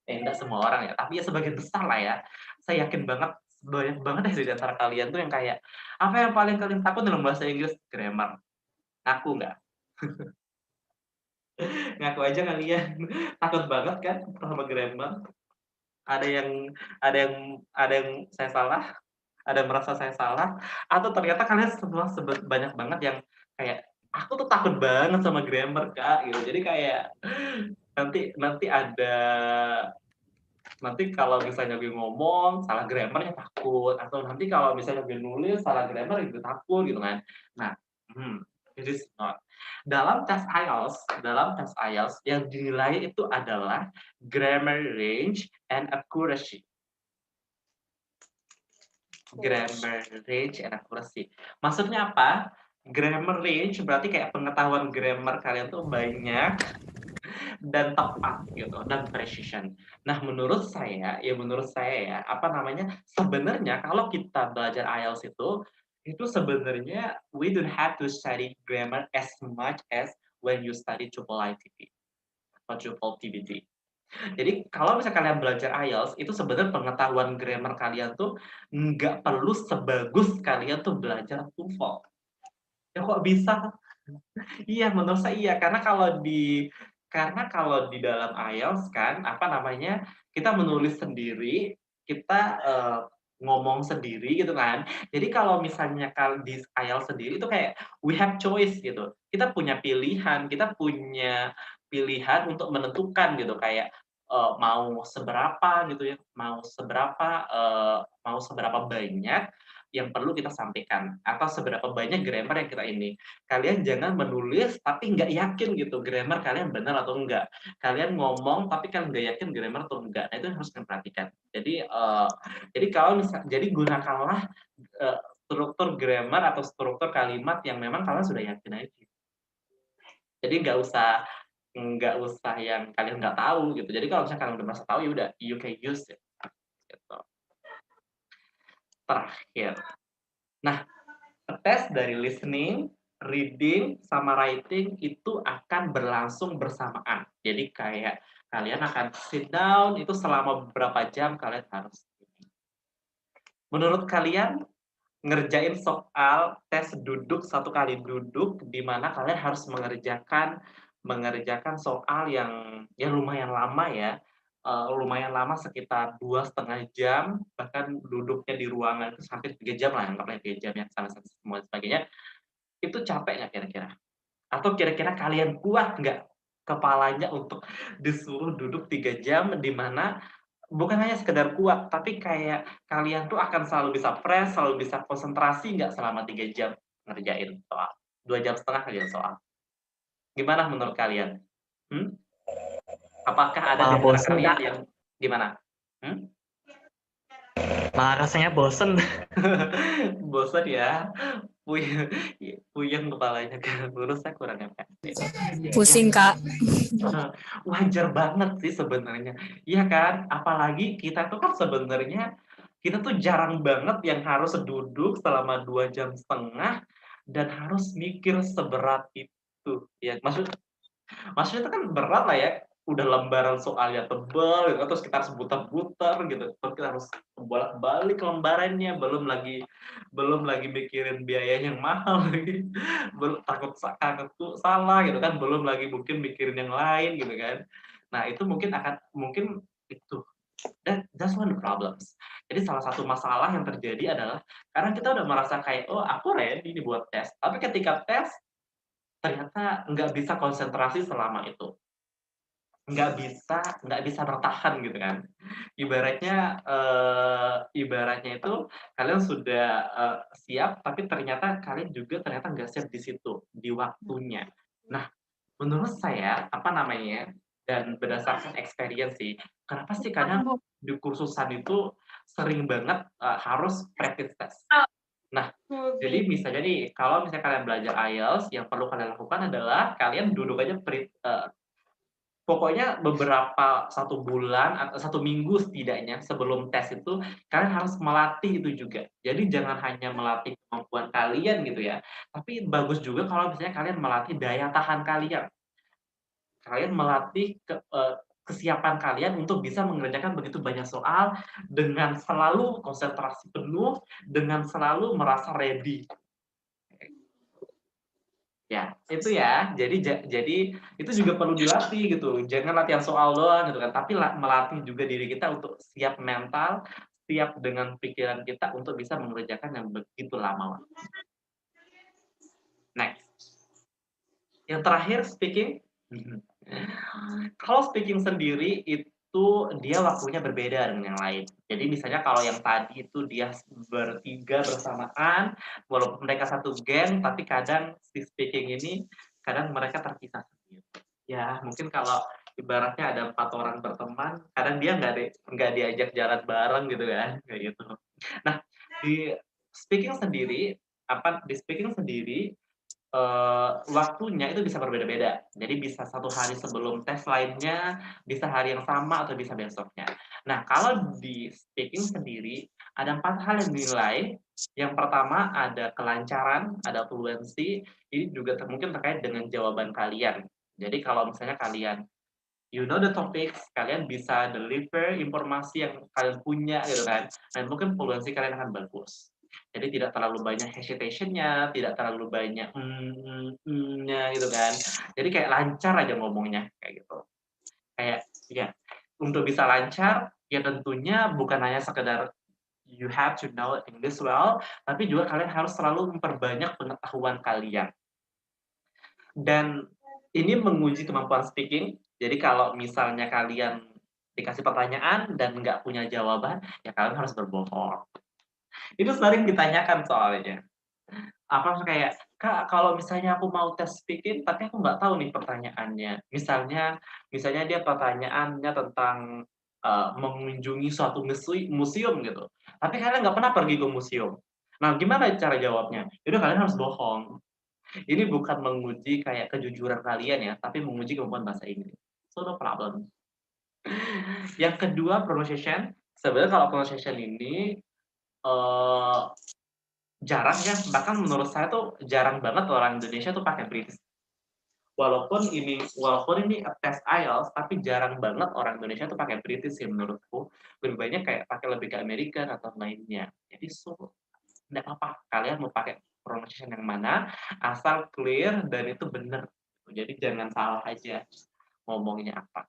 Enggak semua orang ya, tapi ya sebagian besar lah ya. Saya yakin banget banyak banget dari antara kalian tuh yang kayak, apa yang paling kalian takut dalam bahasa Inggris? Grammar. Ngaku nggak? Ngaku aja kalian. Takut banget kan sama grammar? Ada yang saya salah? Ada yang merasa saya salah? Atau ternyata kalian semua banyak banget yang kayak, aku tuh takut banget sama grammar, Kak, gitu. Jadi kayak nanti kalau misalnya gue ngomong salah grammarnya takut, atau nanti kalau misalnya gue nulis salah grammar juga takut gitu kan. Nah, it is not. Dalam tes IELTS yang dinilai itu adalah grammar range and accuracy. Grammar range and accuracy. Maksudnya apa? Grammar range berarti kayak pengetahuan grammar kalian tuh banyak dan tepat gitu, dan precision. Nah, menurut saya ya, sebenarnya kalau kita belajar IELTS itu sebenarnya we don't have to study grammar as much as when you study triple ITP atau triple TBT. Jadi kalau misalnya kalian belajar IELTS itu sebenarnya pengetahuan grammar kalian tuh nggak perlu sebagus kalian tuh belajar TOEFL. Ya kok bisa? Iya, menurut saya iya, karena kalau di dalam IELTS kan kita menulis sendiri, kita ngomong sendiri gitu kan. Jadi kalau misalnya di IELTS sendiri itu kayak we have choice gitu. Kita punya pilihan untuk menentukan gitu, kayak mau seberapa gitu ya, mau seberapa banyak yang perlu kita sampaikan atau seberapa banyak grammar yang kita ini. Kalian jangan menulis tapi nggak yakin gitu grammar kalian benar atau enggak. Kalian ngomong tapi kalian nggak yakin grammar atau enggak. Nah, itu yang harus kalian perhatikan. Jadi kalau jadi gunakanlah struktur grammar atau struktur kalimat yang memang kalian sudah yakin aja. Jadi nggak usah yang kalian nggak tahu gitu. Jadi kalau misalnya kalian udah merasa tahu, ya udah you can use it. Gitu. Terakhir. Nah, tes dari listening, reading, sama writing itu akan berlangsung bersamaan. Jadi kayak kalian akan sit down itu selama beberapa jam kalian harus. Menurut kalian ngerjain soal tes duduk 1 kali duduk di mana kalian harus mengerjakan soal yang lumayan lama ya. Lumayan lama sekitar 2,5 jam, bahkan duduknya di ruangan itu hampir 3 jam lah, anggaplah 3 jam yang sama semua sebagainya. Itu capek nggak kira-kira? Atau kira-kira kalian kuat nggak kepalanya untuk disuruh duduk 3 jam di mana bukan hanya sekedar kuat, tapi kayak kalian tuh akan selalu bisa fresh, selalu bisa konsentrasi nggak selama 3 jam ngerjain soal. 2,5 jam ngerjain soal. Gimana menurut kalian? Apakah ada di antara kalian yang gimana? Malah rasanya bosen. Bosen ya? Puyeng kepalanya, lurus saya kurang efektif. Pusing, Kak. Wajar banget sih sebenarnya. Iya kan? Apalagi kita tuh kan sebenarnya kita tuh jarang banget yang harus duduk selama 2,5 jam dan harus mikir seberat itu. Ya, maksudnya itu kan berat lah ya. Udah lembaran soalnya tebal gitu, terus kita harus putar-putar gitu, terus kita harus bolak-balik lembarannya, belum lagi mikirin biaya yang mahal lagi, belum takut salah gitu kan, belum lagi mungkin mikirin yang lain gitu kan. Nah itu mungkin itu that's one of the problems. Jadi salah satu masalah yang terjadi adalah karena kita udah merasa kayak aku ready nih buat tes, tapi ketika tes ternyata nggak bisa konsentrasi selama itu. Nggak bisa bertahan gitu kan. Ibaratnya itu kalian sudah siap, tapi ternyata kalian juga nggak siap di situ, di waktunya. Nah, menurut saya, dan berdasarkan experience sih, kenapa sih kadang di kursusan itu sering banget harus practice test. Nah, jadi misalnya nih, kalau misalnya kalian belajar IELTS, yang perlu kalian lakukan adalah kalian duduk aja pokoknya beberapa 1 bulan atau 1 minggu setidaknya sebelum tes itu kalian harus melatih itu juga. Jadi jangan hanya melatih kemampuan kalian gitu ya, tapi bagus juga kalau misalnya kalian melatih daya tahan kalian. Kalian melatih kesiapan kalian untuk bisa mengerjakan begitu banyak soal dengan selalu konsentrasi penuh, dengan selalu merasa ready. Ya, itu ya. Jadi itu juga perlu dilatih gitu. Jangan latihan soal doang gitu kan, tapi melatih juga diri kita untuk siap mental, siap dengan pikiran kita untuk bisa mengerjakan yang begitu lama. Next. Yang terakhir speaking. Kalau speaking sendiri itu dia waktunya berbeda dengan yang lain. Jadi misalnya kalau yang tadi itu dia bertiga bersamaan, walaupun mereka satu geng, tapi kadang si speaking ini kadang mereka terpisah sendiri. Ya mungkin kalau ibaratnya ada 4 orang berteman, kadang dia nggak diajak jalan bareng gitu kan, kayak gitu. Nah di speaking sendiri waktunya itu bisa berbeda-beda. Jadi bisa 1 hari sebelum tes lainnya, bisa hari yang sama atau bisa besoknya. Nah, kalau di speaking sendiri ada 4 hal yang dinilai. Yang pertama ada kelancaran, ada fluency. Ini juga mungkin terkait dengan jawaban kalian. Jadi kalau misalnya kalian you know the topics, kalian bisa deliver informasi yang kalian punya gitu kan. Dan mungkin fluency kalian akan bagus. Jadi tidak terlalu banyak hesitation-nya, tidak terlalu banyak nya gitu kan. Jadi kayak lancar aja ngomongnya kayak gitu. Kayak ya, untuk bisa lancar ya tentunya bukan hanya sekedar you have to know English well, tapi juga kalian harus selalu memperbanyak pengetahuan kalian. Dan ini menguji kemampuan speaking. Jadi kalau misalnya kalian dikasih pertanyaan dan nggak punya jawaban, ya kalian harus berbohong. Itu sering ditanyakan soalnya. Apa kayak, "Kak, kalau misalnya aku mau tes speaking, tapi aku nggak tahu nih pertanyaannya." Misalnya dia pertanyaannya tentang, mengunjungi suatu museum gitu, tapi kalian nggak pernah pergi ke museum. Nah, gimana cara jawabnya? Ya udah kalian harus bohong. Ini bukan menguji kayak kejujuran kalian ya, tapi menguji kemampuan bahasa Inggris. So, no problem. Yang kedua, pronunciation. Sebenarnya kalau pronunciation ini, eee jarang ya, bahkan menurut saya tuh jarang banget orang Indonesia tuh pakai British. Walaupun ini tes IELTS, tapi jarang banget orang Indonesia tuh pakai British sih menurutku. Lebih banyak kayak pakai lebih ke American atau lainnya. Jadi nggak apa-apa, kalian mau pakai pronunciation yang mana, asal clear dan itu bener. Jadi jangan salah aja ngomongnya apa.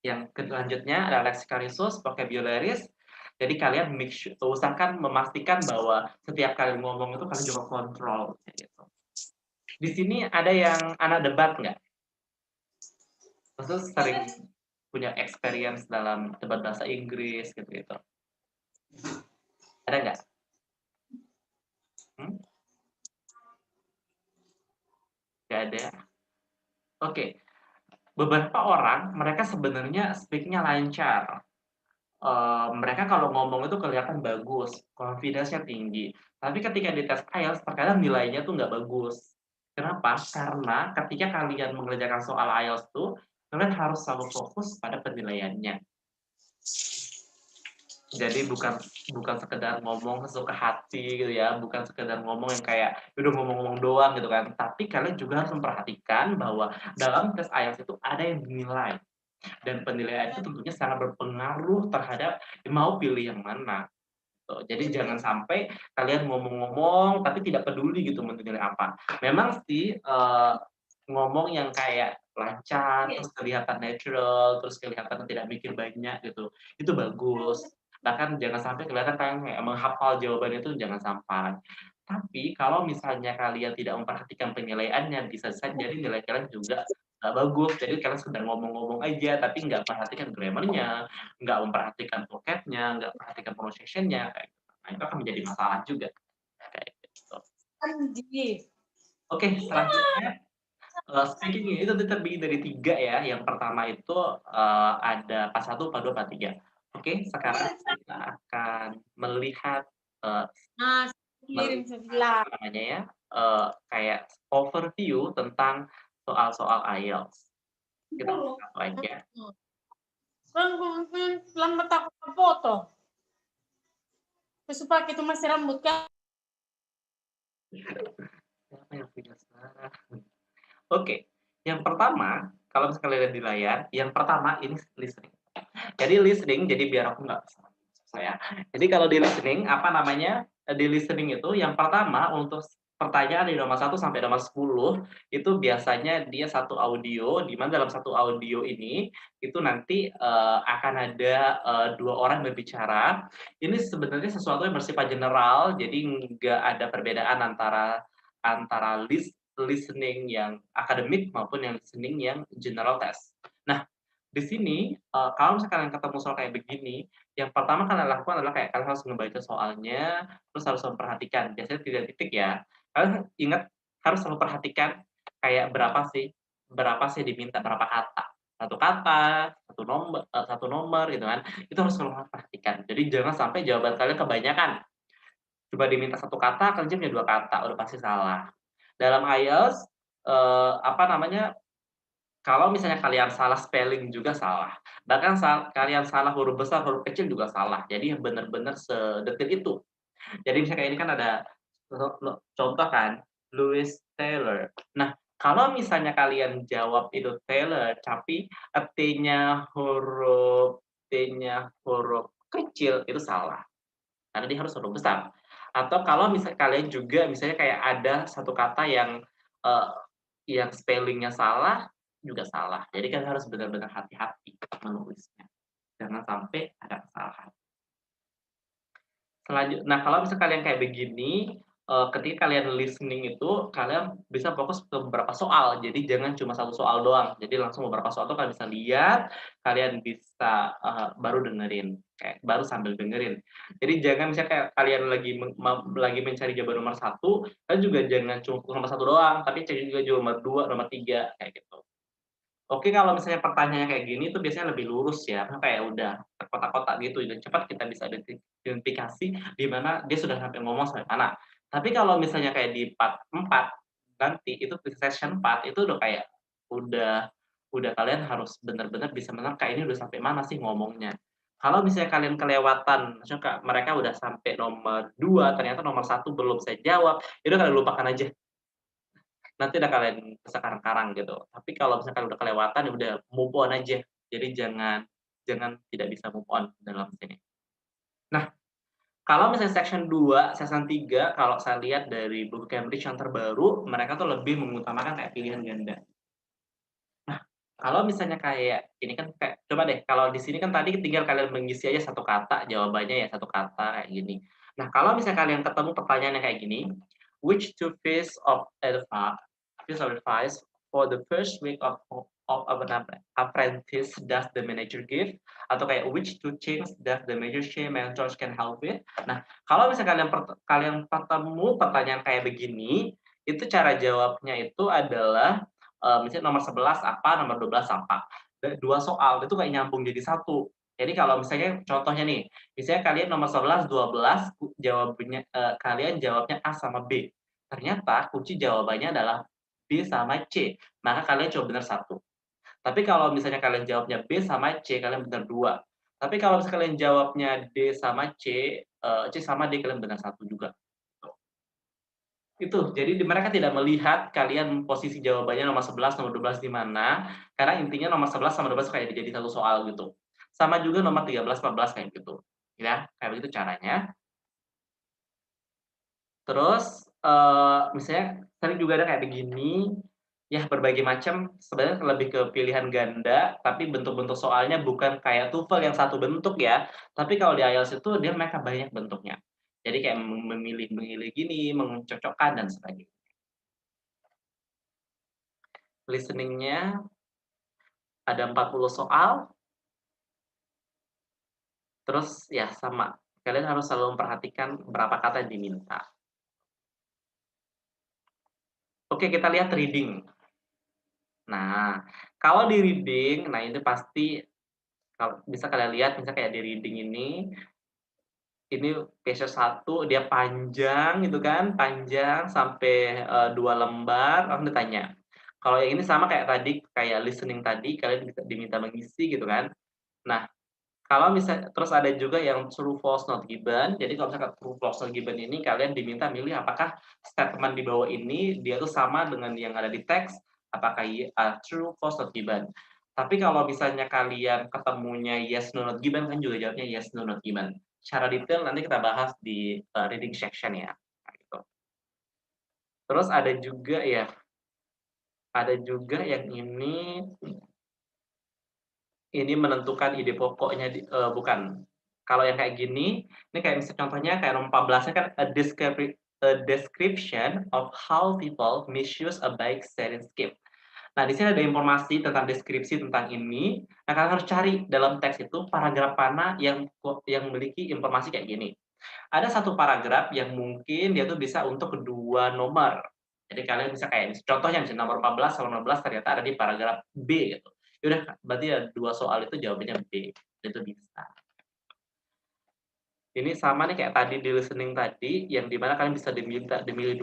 Yang selanjutnya ada lexicarius, vocabularies. Jadi kalian usahakan memastikan bahwa setiap kali ngomong itu kalian juga kontrol gitu. Di sini ada yang anak debat nggak? Maksudnya sering punya experience dalam debat bahasa Inggris gitu-gitu. Ada nggak? Nggak ada. Oke. Beberapa orang mereka sebenarnya speak-nya lancar. Mereka kalau ngomong itu kelihatan bagus, confidence-nya tinggi. Tapi ketika di tes IELTS terkadang nilainya tuh nggak bagus. Kenapa? Karena ketika kalian mengerjakan soal IELTS tuh, kalian harus selalu fokus pada penilaiannya. Jadi bukan sekedar ngomong sesuka hati gitu ya, bukan sekedar ngomong yang kayak udah ngomong-ngomong doang gitu kan. Tapi kalian juga harus memperhatikan bahwa dalam tes IELTS itu ada yang dinilai. Dan penilaian itu tentunya sangat berpengaruh terhadap mau pilih yang mana. Jadi jangan sampai kalian ngomong-ngomong tapi tidak peduli gitu menilai apa. Memang sih ngomong yang kayak lancar, terus kelihatan natural, terus kelihatan tidak mikir banyak gitu, itu bagus. Bahkan jangan sampai kelihatan kalian kayak menghafal jawaban itu, jangan sampai. Tapi kalau misalnya kalian tidak memperhatikan penilaiannya, bisa saja jadi nilai kalian juga nggak bagus. Jadi kalian sekedar ngomong-ngomong aja, tapi nggak perhatikan grammar-nya, nggak memperhatikan vocab-nya, nggak perhatikan pronunciation-nya, kayak gitu. Nah, itu akan menjadi masalah juga. Kayak gitu. Oke, selanjutnya speaking itu terdiri dari 3 ya. Yang pertama itu ada pas 1, pas 2, pas 3. Oke, sekarang kita akan melihat apa namanya ya, kayak overview tentang soal-soal IELTS. Kita satu aja. Lambat aku foto. Supaya itu masih rambut kan. Siapa yang punya suara? Oke, yang pertama, kalau misalnya lihat di layar, yang pertama ini listening. Jadi listening, jadi biar aku nggak saya. Jadi kalau di listening, apa namanya? Di listening itu yang pertama untuk pertanyaan di nomor 1 sampai nomor 10 itu biasanya dia satu audio, di mana dalam satu audio ini itu nanti akan ada 2 orang berbicara. Ini sebenarnya sesuatu yang bersifat general, jadi nggak ada perbedaan antara listening yang akademik maupun yang listening yang general test. Nah, di sini kalau misalkan kalian ketemu soal kayak begini, yang pertama kalian lakukan adalah kayak kalian harus membaca soalnya, terus harus memperhatikan. Biasanya 3 titik ya. Kalian ingat harus selalu perhatikan kayak berapa sih diminta berapa kata. Satu kata, satu nomor gitu kan. Itu harus selalu perhatikan. Jadi jangan sampai jawaban kalian kebanyakan. Coba diminta 1 kata, kalian jawabnya 2 kata, udah pasti salah. Dalam IELTS apa namanya, kalau misalnya kalian salah spelling juga salah. Bahkan kalian salah huruf besar, huruf kecil juga salah. Jadi benar-benar sedetil itu. Jadi misalnya kayak ini kan ada contoh kan, Louis Taylor. Nah, kalau misalnya kalian jawab itu Taylor, tapi T-nya huruf kecil, itu salah. Karena dia harus huruf besar. Atau kalau misalnya kalian juga misalnya kayak ada satu kata yang spelling-nya salah, juga salah. Jadi kan harus benar-benar hati-hati menulisnya. Jangan sampai ada kesalahan. Nah, kalau misalnya kalian kayak begini, ketika kalian listening itu, kalian bisa fokus ke beberapa soal. Jadi jangan cuma satu soal doang. Jadi langsung beberapa soal tuh kalian bisa lihat, kalian bisa baru dengerin, kayak baru sambil dengerin. Jadi jangan misalnya kayak kalian lagi mencari jawaban nomor 1, kalian juga jangan cuma fokus nomor 1 doang, tapi cari juga jawaban nomor 2, nomor 3, kayak gitu. Oke, kalau misalnya pertanyaannya kayak gini tuh biasanya lebih lurus ya, kayak udah terkotak-kotak gitu dan cepat kita bisa identifikasi di mana dia sudah sampai ngomong sampai mana. Tapi kalau misalnya kayak di part 4 nanti itu di session 4 itu udah kayak udah kalian harus benar-benar bisa menerka ini udah sampai mana sih ngomongnya. Kalau misalnya kalian kelewatan, maksudnya mereka udah sampai nomor 2 ternyata nomor 1 belum saya jawab, itu kalian lupakan aja. Nanti udah kalian sekarang-karang gitu. Tapi kalau misalkan udah kelewatan, ya udah move on aja. Jadi jangan tidak bisa move on dalam sini. Nah, kalau misalnya section 2, section 3, kalau saya lihat dari buku Cambridge yang terbaru, mereka tuh lebih mengutamakan kayak pilihan ganda. Nah, kalau misalnya kayak ini kan kayak coba deh, kalau di sini kan tadi tinggal kalian mengisi aja satu kata, jawabannya ya satu kata kayak gini. Nah, kalau misalnya kalian ketemu pertanyaannya kayak gini, which two piece of advice for the first week of an apprentice does the manager give? Atau kayak which two things does the manager say mentors can help with? Nah, kalau misalnya kalian ketemu pertanyaan kayak begini, itu cara jawabnya itu adalah misalnya nomor 11 apa, nomor 12 apa. Dua soal itu kayak nyambung jadi satu. Jadi kalau misalnya contohnya nih, misalnya kalian nomor 11, 12, jawabannya kalian jawabnya A sama B. Ternyata kunci jawabannya adalah B sama C, maka kalian coba benar 1. Tapi kalau misalnya kalian jawabnya B sama C, kalian benar 2. Tapi kalau misalnya kalian jawabnya D sama C, C sama D, kalian benar 1 juga. Itu, jadi mereka tidak melihat kalian posisi jawabannya nomor 11, nomor 12 di mana, karena intinya nomor 11 sama 12 kayak jadi satu soal gitu. Sama juga nomor 13, 14 kayak gitu. Ya, kayak begitu caranya. Terus, misalnya sering juga ada kayak begini, ya berbagai macam, sebenarnya lebih ke pilihan ganda, tapi bentuk-bentuk soalnya bukan kayak TOEFL yang satu bentuk ya, tapi kalau di IELTS itu mereka banyak bentuknya. Jadi kayak memilih gini, mencocokkan dan sebagainya. Listening-nya ada 40 soal. Terus ya sama, kalian harus selalu memperhatikan berapa kata yang diminta. Oke, kita lihat reading. Nah, kalau di reading, nah ini pasti kalau bisa kalian lihat misalnya kayak di reading ini passage 1 dia panjang gitu kan, panjang sampai 2 lembar, langsung ditanya. Kalau yang ini sama kayak tadi, kayak listening tadi, kalian bisa diminta mengisi gitu kan. Nah, kalau misalnya terus ada juga yang true false not given. Jadi kalau misalkan true false not given ini kalian diminta milih apakah statement di bawah ini dia tuh sama dengan yang ada di teks, apakah true false not given. Tapi kalau misalnya kalian ketemunya yes no not given kan juga jawabnya yes no not given. Secara detail nanti kita bahas di reading section ya. Nah, gitu. Terus ada juga yang ini menentukan ide pokoknya bukan. Kalau yang kayak gini, ini kayak misalnya contohnya kayak nomor 14-nya kan a description of how people misuse a bike sharing scheme. Nah, di sini ada informasi tentang deskripsi tentang ini. Nah, kalian harus cari dalam teks itu paragraf mana yang memiliki informasi kayak gini. Ada satu paragraf yang mungkin dia tuh bisa untuk kedua nomor. Jadi kalian bisa kayak contohnya misalnya nomor 14 sama 16 ternyata ada di paragraf B gitu. Yaudah, berarti ya 2 soal itu jawabannya B. Itu bisa. Ini sama nih kayak tadi di listening tadi, yang dimana kalian bisa dimilih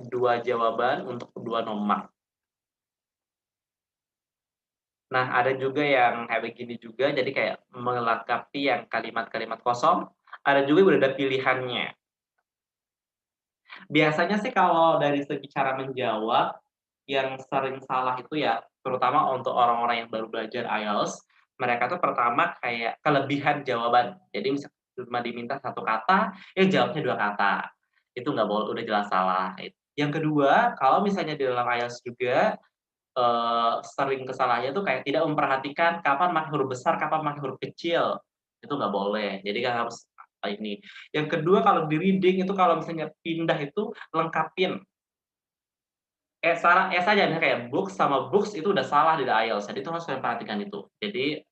dua jawaban untuk kedua nomor. Nah, ada juga yang kayak begini juga, jadi kayak melengkapi yang kalimat-kalimat kosong. Ada juga udah ada pilihannya. Biasanya sih kalau dari segi cara menjawab, yang sering salah itu ya, terutama untuk orang-orang yang baru belajar IELTS, mereka tuh pertama kayak kelebihan jawaban. Jadi misalnya cuma diminta 1 kata, jawabnya 2 kata. Itu nggak boleh, udah jelas salah. Yang kedua, kalau misalnya di dalam IELTS juga, sering kesalahannya tuh kayak tidak memperhatikan kapan pakai huruf besar, kapan pakai huruf kecil. Itu nggak boleh. Jadi kan harus ini. Yang kedua kalau di reading itu kalau misalnya pindah itu lengkapin. Salah saja misalnya kayak books sama books itu udah salah di IELTS. Jadi itu harus kalian perhatikan itu. Jadi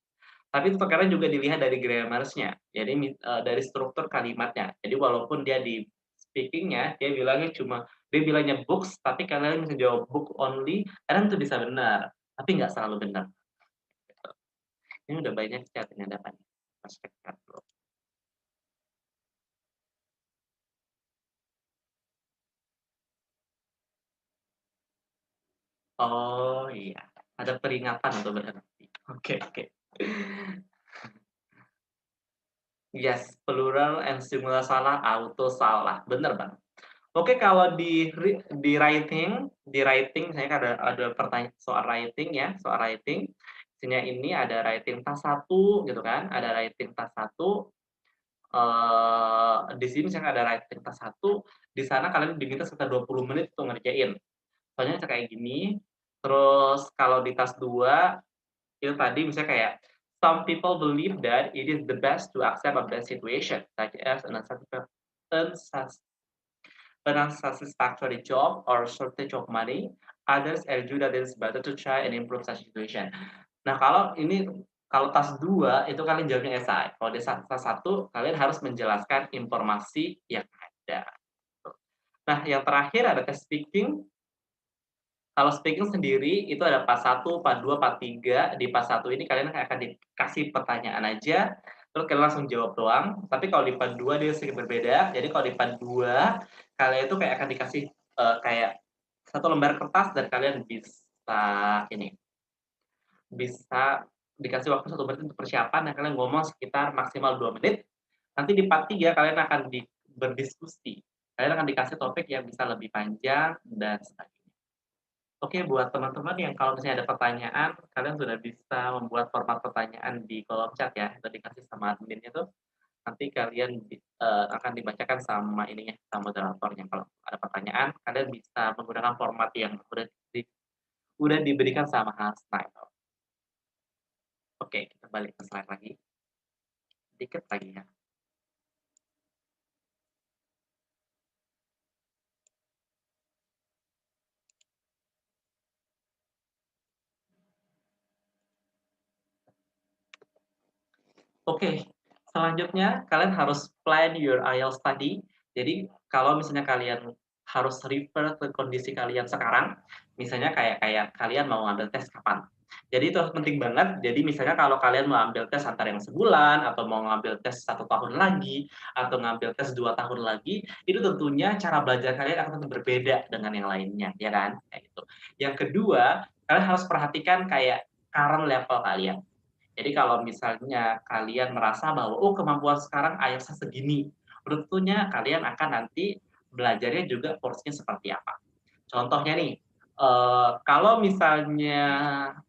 tapi itu terkadang juga dilihat dari grammars-nya. Jadi dari struktur kalimatnya. Jadi walaupun dia di speaking-nya dia bilangnya books tapi kalian bisa jawab book only, kadang itu bisa benar, tapi nggak selalu benar. Gitu. Ini udah banyak chat yang dapat. Perspektif dulu. Oh iya, ada peringatan untuk berhenti. Oke. Yes, plural and singular salah, auto salah. Bener Bang. Oke, kalau di writing saya ada pertanyaan soal writing ya, soal writing. Misalnya ini ada writing tas 1 gitu kan, ada writing tas 1. Di sini misalnya ada writing tas 1, di sana kalian diminta sekitar 20 menit untuk ngerjain. Soalnya kayak gini. Terus kalau di tas 2 itu tadi misalnya kayak some people believe that it is the best to accept a bad situation such as an unsatisfactory job or shortage of money. Others argue that it is better to try and improve such situation. Nah, kalau tas 2 itu kalian jawabnya esai. Kalau di tas 1 kalian harus menjelaskan informasi yang ada. Nah, yang terakhir ada tes speaking. Kalau speaking sendiri itu ada part 1, part 2, part 3. Di part 1 ini kalian akan dikasih pertanyaan aja, terus kalian langsung jawab doang. Tapi kalau di part 2 dia sedikit berbeda. Jadi kalau di part 2 kalian itu kayak akan dikasih kayak 1 lembar kertas dan kalian bisa dikasih waktu 1 menit untuk persiapan dan kalian ngomong sekitar maksimal 2 menit. Nanti di part 3 kalian akan berdiskusi. Kalian akan dikasih topik yang bisa lebih panjang dan sebagainya. Oke, buat teman-teman yang kalau misalnya ada pertanyaan, kalian sudah bisa membuat format pertanyaan di kolom chat ya, itu dikasih sama adminnya tuh. Nanti kalian akan dibacakan sama moderatornya. Kalau ada pertanyaan, kalian bisa menggunakan format yang udah diberikan sama Hasna. Oke, kita balik ke slide lagi. Dikit lagi ya. Oke, selanjutnya kalian harus plan your IELTS study. Jadi kalau misalnya kalian harus refer ke kondisi kalian sekarang, misalnya kayak kalian mau ambil tes kapan. Jadi itu harus penting banget. Jadi misalnya kalau kalian mau ambil tes antara yang sebulan, atau mau ngambil tes 1 tahun lagi, atau ngambil tes 2 tahun lagi, itu tentunya cara belajar kalian akan tentu berbeda dengan yang lainnya, ya kan? Kayak gitu. Yang kedua, kalian harus perhatikan kayak current level kalian. Jadi kalau misalnya kalian merasa bahwa kemampuan sekarang IELTS segini, tentunya kalian akan nanti belajarnya juga porsinya seperti apa. Contohnya nih, kalau misalnya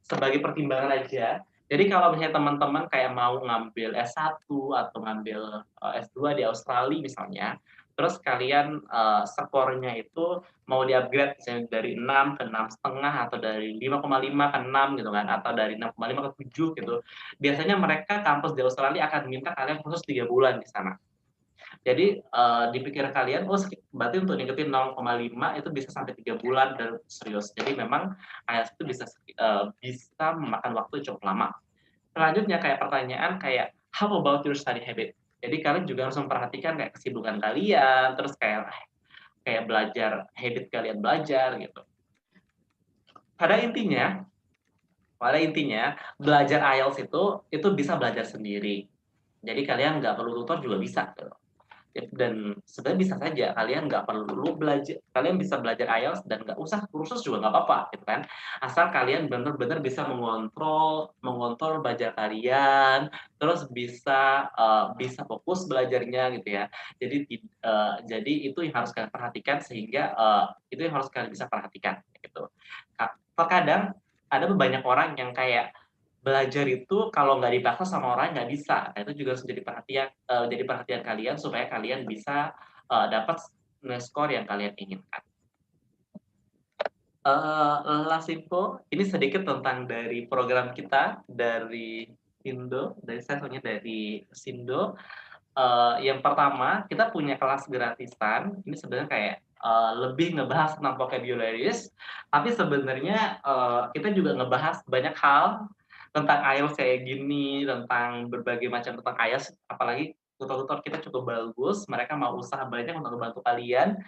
sebagai pertimbangan aja, jadi kalau misalnya teman-teman kayak mau ngambil S1 atau ngambil S2 di Australia misalnya, terus kalian skornya itu mau di-upgrade misalnya dari 6 ke 6,5 atau dari 5,5 ke 6 gitu kan, atau dari 6,5 ke 7 gitu. Biasanya mereka kampus di Australia akan minta kalian khusus 3 bulan di sana. Jadi di pikiran kalian, berarti untuk ningkatin 0,5 itu bisa sampai 3 bulan dan serius. Jadi memang IELTS itu bisa memakan waktu cukup lama. Selanjutnya kayak pertanyaan kayak how about your study habit? Jadi kalian juga harus memperhatikan kayak kesibukan kalian, terus kayak belajar, habit kalian belajar gitu. Pada intinya belajar IELTS itu bisa belajar sendiri. Jadi kalian nggak perlu tutor juga bisa. Gitu. Dan sebenarnya bisa saja kalian nggak perlu belajar, kalian bisa belajar IELTS dan nggak usah kursus juga nggak apa-apa gitu kan, asal kalian benar-benar bisa mengontrol belajar kalian, terus bisa fokus belajarnya gitu ya. Jadi itu yang harus kalian perhatikan, sehingga itu yang harus kalian bisa perhatikan gitu. Terkadang ada banyak orang yang kayak belajar itu kalau nggak dipaksa sama orang nggak bisa. Nah, itu juga harus jadi perhatian kalian supaya kalian bisa dapat skor yang kalian inginkan. Last info, ini sedikit tentang dari program kita dari Sindo, dari Sindo. Yang pertama, kita punya kelas gratisan, ini sebenarnya kayak, lebih ngebahas tentang vocabularies, tapi sebenarnya, kita juga ngebahas banyak hal tentang IELTS kayak gini, tentang berbagai macam tentang IELTS, apalagi tutor-tutor kita cukup bagus, mereka mau usaha banyak untuk membantu kalian.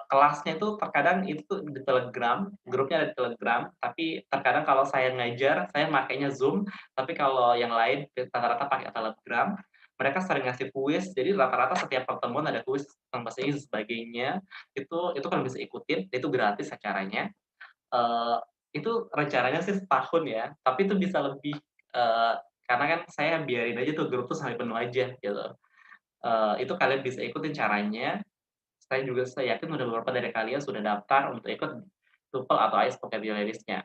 Kelasnya itu terkadang itu di Telegram, grupnya ada di Telegram, tapi terkadang kalau saya ngajar, saya makainya Zoom, tapi kalau yang lain rata-rata pakai Telegram. Mereka sering ngasih kuis, jadi rata-rata setiap pertemuan ada kuis tentang bahasa Inggris dan sebagainya, itu kan bisa ikutin, itu gratis acaranya. Eee, itu rencananya sih setahun ya, tapi itu bisa lebih, karena kan saya biarin aja tuh grup tuh sampai penuh aja gitu. Itu kalian bisa ikutin caranya, saya yakin udah beberapa dari kalian sudah daftar untuk ikut TOEFL atau IELTS Vocabularies-nya.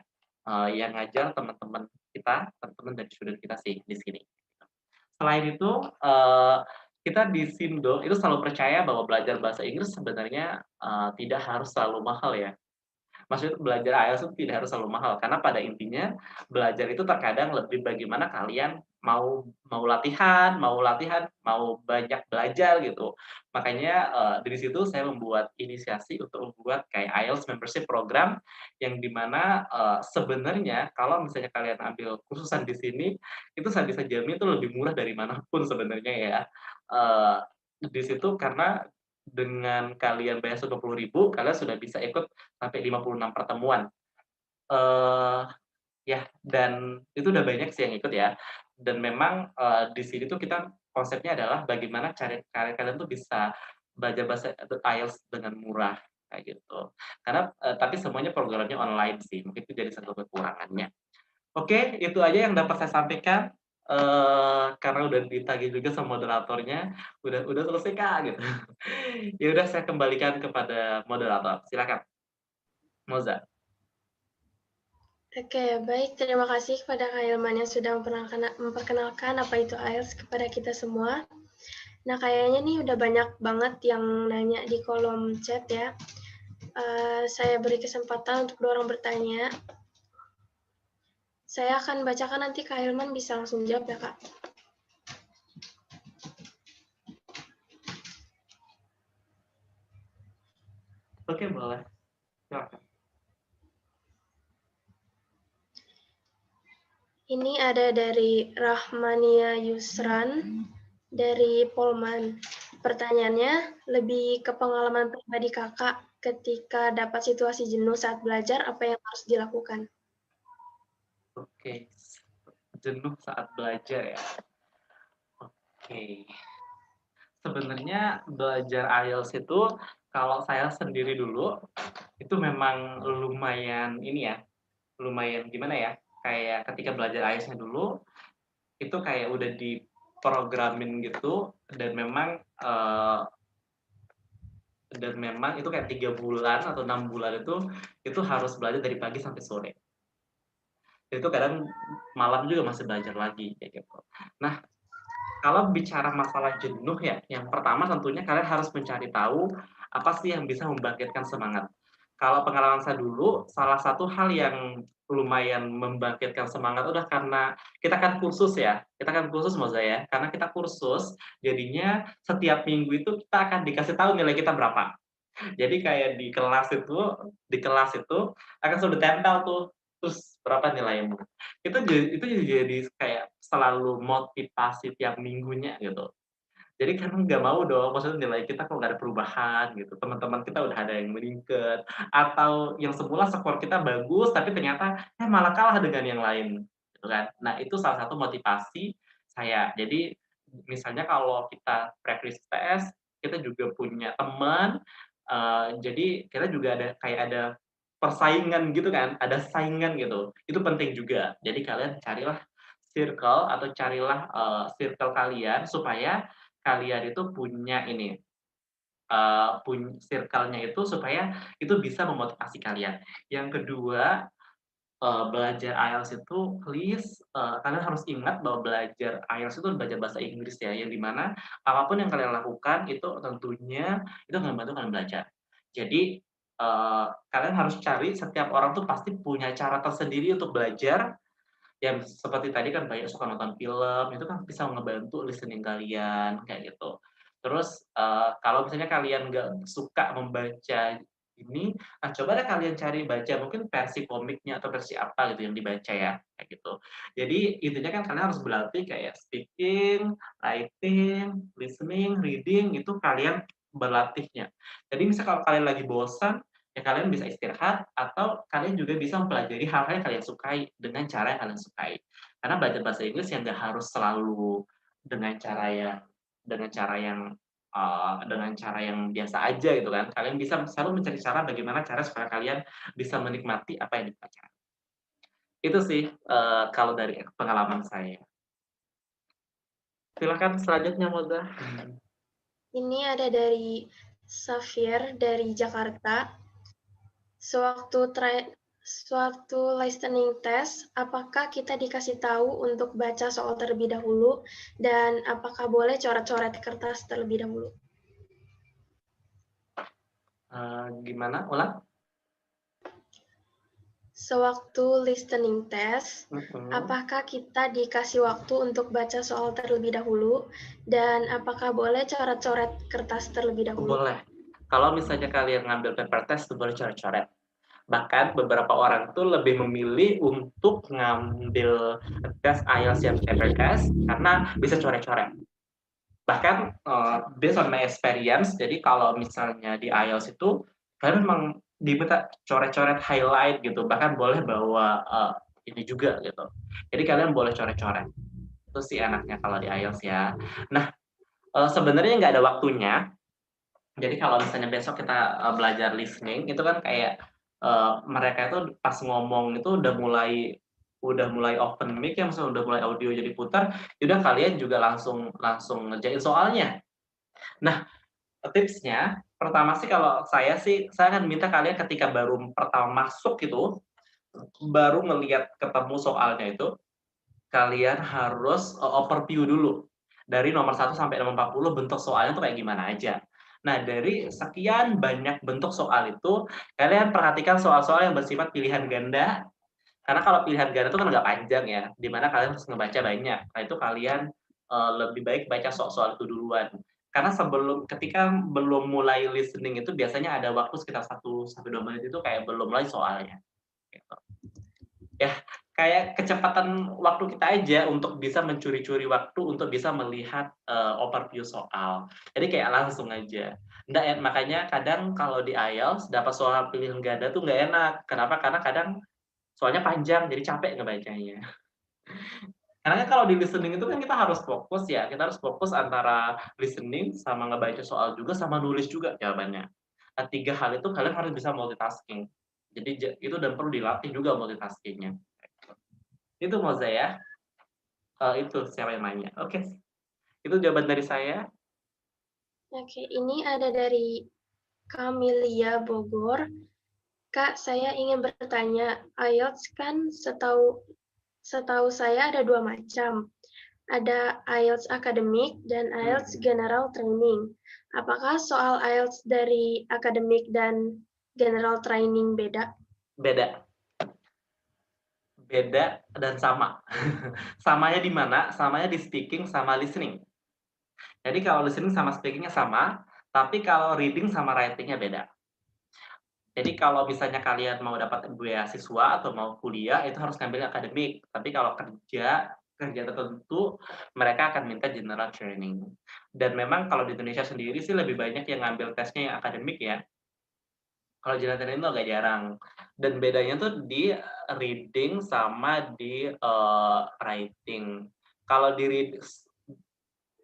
Yang ngajar teman-teman kita, teman-teman dari student kita sih di sini. Selain itu, kita di Sindo itu selalu percaya bahwa belajar bahasa Inggris sebenarnya, tidak harus selalu mahal ya. Maksudnya belajar IELTS itu tidak harus selalu mahal, karena pada intinya belajar itu terkadang lebih bagaimana kalian mau mau latihan, mau banyak belajar gitu. Makanya, dari situ saya membuat inisiasi untuk membuat kayak IELTS membership program yang di mana, sebenarnya kalau misalnya kalian ambil kursusan di sini, itu saya bisa jamin itu lebih murah dari manapun sebenarnya ya. Eee, di situ karena dengan kalian bayar 10.000, kalian sudah bisa ikut sampai 56 pertemuan. Eee, ya, dan itu udah banyak sih yang ikut ya. Dan memang, di sini tuh kita konsepnya adalah bagaimana kalian tuh bisa belajar bahasa IELTS dengan murah, kayak gitu. Karena tapi semuanya programnya online sih, mungkin itu jadi satu kekurangannya. Oke, itu aja yang dapat saya sampaikan, karena udah ditagih juga sama moderatornya, udah selesai, Kak, gitu. Ya udah saya kembalikan kepada moderator, silakan, Moza. Oke, baik. Terima kasih kepada Kak Hilman yang sudah memperkenalkan apa itu IELTS kepada kita semua. Nah, kayaknya nih udah banyak banget yang nanya di kolom chat ya. Saya beri kesempatan untuk 2 orang bertanya. Saya akan bacakan, nanti Kak Hilman bisa langsung jawab ya, Kak. Oke, boleh. Silakan. Ini ada dari Rahmania Yusran dari Polman. Pertanyaannya, lebih ke pengalaman pribadi Kakak ketika dapat situasi jenuh saat belajar, apa yang harus dilakukan? Oke, jenuh saat belajar ya. Oke. Sebenarnya belajar IELTS itu kalau saya sendiri dulu, itu memang lumayan ini ya, lumayan gimana ya, kayak ketika belajar IELTS-nya dulu, itu kayak udah diprogramin gitu dan memang, itu kayak 3 bulan atau 6 bulan itu harus belajar dari pagi sampai sore. Itu kadang malam juga masih belajar lagi, kayak gitu. Nah, kalau bicara masalah jenuh ya, yang pertama tentunya kalian harus mencari tahu, apa sih yang bisa membangkitkan semangat. Kalau pengalaman saya dulu, salah satu hal yang lumayan membangkitkan semangat udah karena kita kan kursus ya, Moza ya, karena kita kursus, jadinya setiap minggu itu kita akan dikasih tahu nilai kita berapa. Jadi kayak di kelas itu akan sudah tempel tuh, terus berapa nilaimu. Itu jadi kayak selalu motivasi tiap minggunya gitu. Jadi kan nggak mau dong, maksudnya nilai kita kok nggak ada perubahan gitu, teman-teman kita udah ada yang meningkat, atau yang semula skor kita bagus, tapi ternyata malah kalah dengan yang lain, gitu kan. Nah, itu salah satu motivasi saya. Jadi, misalnya kalau kita practice test, kita juga punya teman, jadi kita juga ada persaingan gitu kan, ada saingan gitu, itu penting juga. Jadi kalian carilah circle kalian supaya kalian itu punya ini, circle-nya itu supaya itu bisa memotivasi kalian. Yang kedua, belajar IELTS itu please, kalian harus ingat bahwa belajar IELTS itu belajar bahasa Inggris ya, yang di mana apapun yang kalian lakukan itu tentunya itu akan membantu kalian belajar. Jadi, kalian harus cari, setiap orang tuh pasti punya cara tersendiri untuk belajar, Ya seperti tadi kan banyak suka nonton film, itu kan bisa ngebantu listening kalian, kayak gitu. Terus, kalau misalnya kalian nggak suka membaca ini, nah coba deh kalian cari baca mungkin versi komiknya atau versi apa gitu yang dibaca ya, kayak gitu. Jadi intinya kan kalian harus berlatih kayak speaking, writing, listening, reading, itu kalian berlatihnya. Jadi misal kalau kalian lagi bosan, ya kalian bisa istirahat atau kalian juga bisa mempelajari hal-hal yang kalian sukai dengan cara yang kalian sukai. Karena belajar bahasa Inggris yang nggak harus selalu dengan cara yang dengan cara yang dengan cara yang biasa aja gitu kan. Kalian bisa selalu mencari cara bagaimana cara supaya kalian bisa menikmati apa yang dipelajari. Itu sih kalau dari pengalaman saya. Silakan selanjutnya Moza. Ini ada dari Safir dari Jakarta. Sewaktu listening test, apakah kita dikasih tahu untuk baca soal terlebih dahulu dan apakah boleh coret-coret kertas terlebih dahulu? Gimana? Ulang? Sewaktu listening test, apakah kita dikasih waktu untuk baca soal terlebih dahulu dan apakah boleh coret-coret kertas terlebih dahulu? Boleh. Kalau misalnya kalian ngambil paper test, boleh coret-coret. Bahkan beberapa orang tuh lebih memilih untuk ngambil tes IELTS yang paper test karena bisa coret-coret. Bahkan based on my experience, jadi kalau misalnya di IELTS itu kalian memang diminta coret-coret highlight gitu, bahkan boleh bawa ini juga gitu. Jadi kalian boleh coret-coret. Itu sih enaknya kalau di IELTS ya. Nah, sebenarnya nggak ada waktunya. Jadi kalau misalnya besok kita belajar listening, itu kan kayak mereka itu pas ngomong itu udah mulai open mic ya, misalnya udah mulai audio jadi putar, udah kalian juga langsung ngerjain soalnya. Nah, tipsnya pertama sih kalau saya akan minta kalian ketika baru pertama masuk itu, baru ngelihat ketemu soalnya itu, kalian harus overview dulu. Dari nomor 1 sampai nomor 40 bentuk soalnya tuh kayak gimana aja. Nah, dari sekian banyak bentuk soal itu, kalian perhatikan soal-soal yang bersifat pilihan ganda, karena kalau pilihan ganda itu kan nggak panjang ya, di mana kalian harus ngebaca banyak. Nah, itu kalian lebih baik baca soal itu duluan. Karena ketika belum mulai listening itu biasanya ada waktu sekitar 1-2 menit itu kayak belum mulai soalnya. Gitu. Ya, kayak kecepatan waktu kita aja untuk bisa mencuri-curi waktu untuk bisa melihat overview soal. Jadi kayak langsung aja. Nggak, makanya kadang kalau di IELTS dapat soal pilihan ganda tuh nggak enak. Kenapa? Karena kadang soalnya panjang, jadi capek ngebacanya. Karena kan kalau di listening itu kan kita harus fokus ya, kita harus fokus antara listening sama ngebaca soal juga sama nulis juga jawabannya. Nah, 3 hal itu kalian harus bisa multitasking. Jadi itu dan perlu dilatih juga multitaskingnya. Itu Moza ya. Itu siapa yang nanya. Oke. Itu jawaban dari saya. Oke, ini ada dari Camelia Bogor. Kak, saya ingin bertanya, IELTS kan setahu saya ada 2 macam. Ada IELTS akademik dan IELTS general training. Apakah soal IELTS dari akademik dan general training beda? Beda dan sama. Samanya di mana? Samanya di speaking sama listening. Jadi kalau listening sama speakingnya sama, tapi kalau reading sama writing-nya beda. Jadi kalau misalnya kalian mau dapat beasiswa atau mau kuliah, itu harus ngambil akademik. Tapi kalau kerja tertentu, mereka akan minta general training. Dan memang kalau di Indonesia sendiri sih lebih banyak yang ngambil tesnya yang akademik ya. Kalau general training itu agak jarang. Dan bedanya tuh di reading sama di writing. Kalau di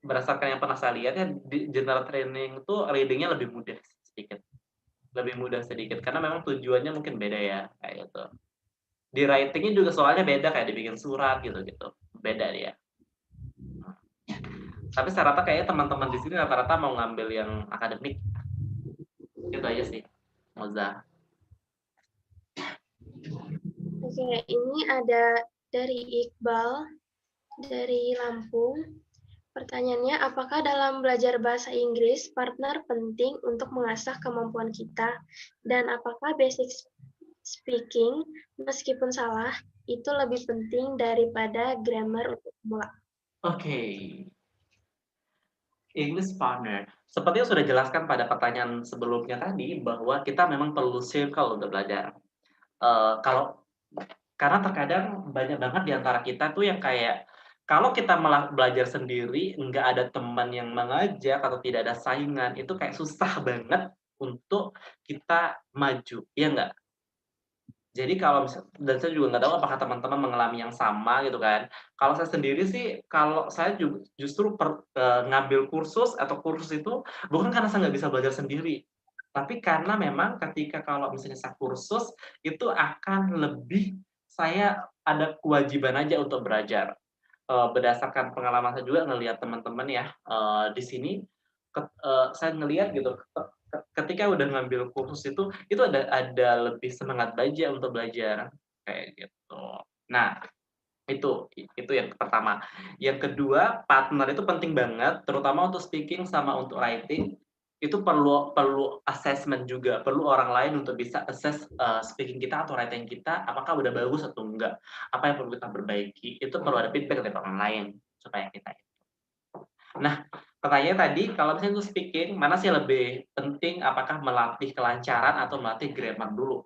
berdasarkan yang pernah saya lihat ya, di general training itu reading-nya lebih mudah sedikit. Lebih mudah sedikit, karena memang tujuannya mungkin beda ya, kayak gitu. Di writing-nya juga soalnya beda, kayak dibikin surat gitu-gitu. Beda dia. Tapi saya rata kayaknya teman-teman di sini rata-rata mau ngambil yang akademik. Itu aja sih, Moza. Oke, ini ada dari Iqbal dari Lampung. Pertanyaannya, apakah dalam belajar bahasa Inggris partner penting untuk mengasah kemampuan kita dan apakah Speaking, meskipun salah, itu lebih penting daripada grammar untuk pemula. Oke. English partner. Seperti yang sudah jelaskan pada pertanyaan sebelumnya tadi, bahwa kita memang perlu circle untuk belajar. Karena terkadang banyak banget di antara kita tuh yang kayak, kalau kita malah belajar sendiri, nggak ada teman yang mengajak atau tidak ada saingan, itu kayak susah banget untuk kita maju, iya nggak? Jadi kalau dan saya juga nggak tahu apakah teman-teman mengalami yang sama gitu kan. Kalau saya sendiri sih, kalau saya justru ngambil kursus atau kursus itu bukan karena saya nggak bisa belajar sendiri, tapi karena memang ketika kalau misalnya saya kursus, itu akan lebih saya ada kewajiban aja untuk belajar. Berdasarkan pengalaman saya juga ngelihat teman-teman ya, di sini, saya ngelihat gitu, ketika udah ngambil kursus itu ada lebih semangat aja untuk belajar, kayak gitu. Nah, itu yang pertama. Yang kedua, partner itu penting banget, terutama untuk speaking sama untuk writing, itu perlu assessment juga, perlu orang lain untuk bisa assess, speaking kita atau writing kita, apakah udah bagus atau enggak, apa yang perlu kita perbaiki, itu perlu ada feedback dari orang lain, supaya kita. Nah, pertanyaannya tadi, kalau misalnya untuk speaking, mana sih lebih penting, apakah melatih kelancaran atau melatih grammar dulu?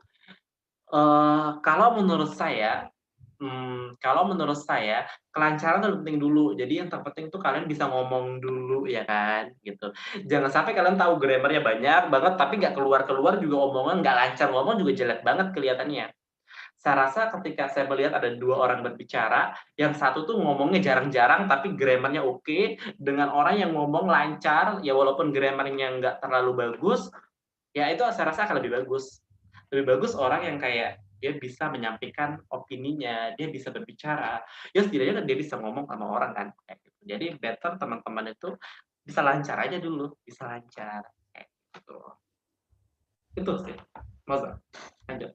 Kalau menurut saya, kelancaran itu lebih penting dulu. Jadi yang terpenting tuh kalian bisa ngomong dulu, ya kan, gitu. Jangan sampai kalian tahu grammar-nya banyak banget, tapi nggak keluar-keluar juga omongan, nggak lancar ngomong juga jelek banget kelihatannya. Saya rasa ketika saya melihat ada 2 orang berbicara, yang satu tuh ngomongnya jarang-jarang tapi grammar-nya oke, dengan orang yang ngomong lancar, ya walaupun grammar-nya nggak terlalu bagus, ya itu saya rasa akan lebih bagus. Lebih bagus orang yang kayak dia bisa menyampaikan opininya, dia bisa berbicara, ya setidaknya kan dia bisa ngomong sama orang kan, kayak gitu. Jadi better teman-teman itu bisa lancar aja dulu, bisa lancar, kayak gitu. Itu sih. Masa? Lanjut.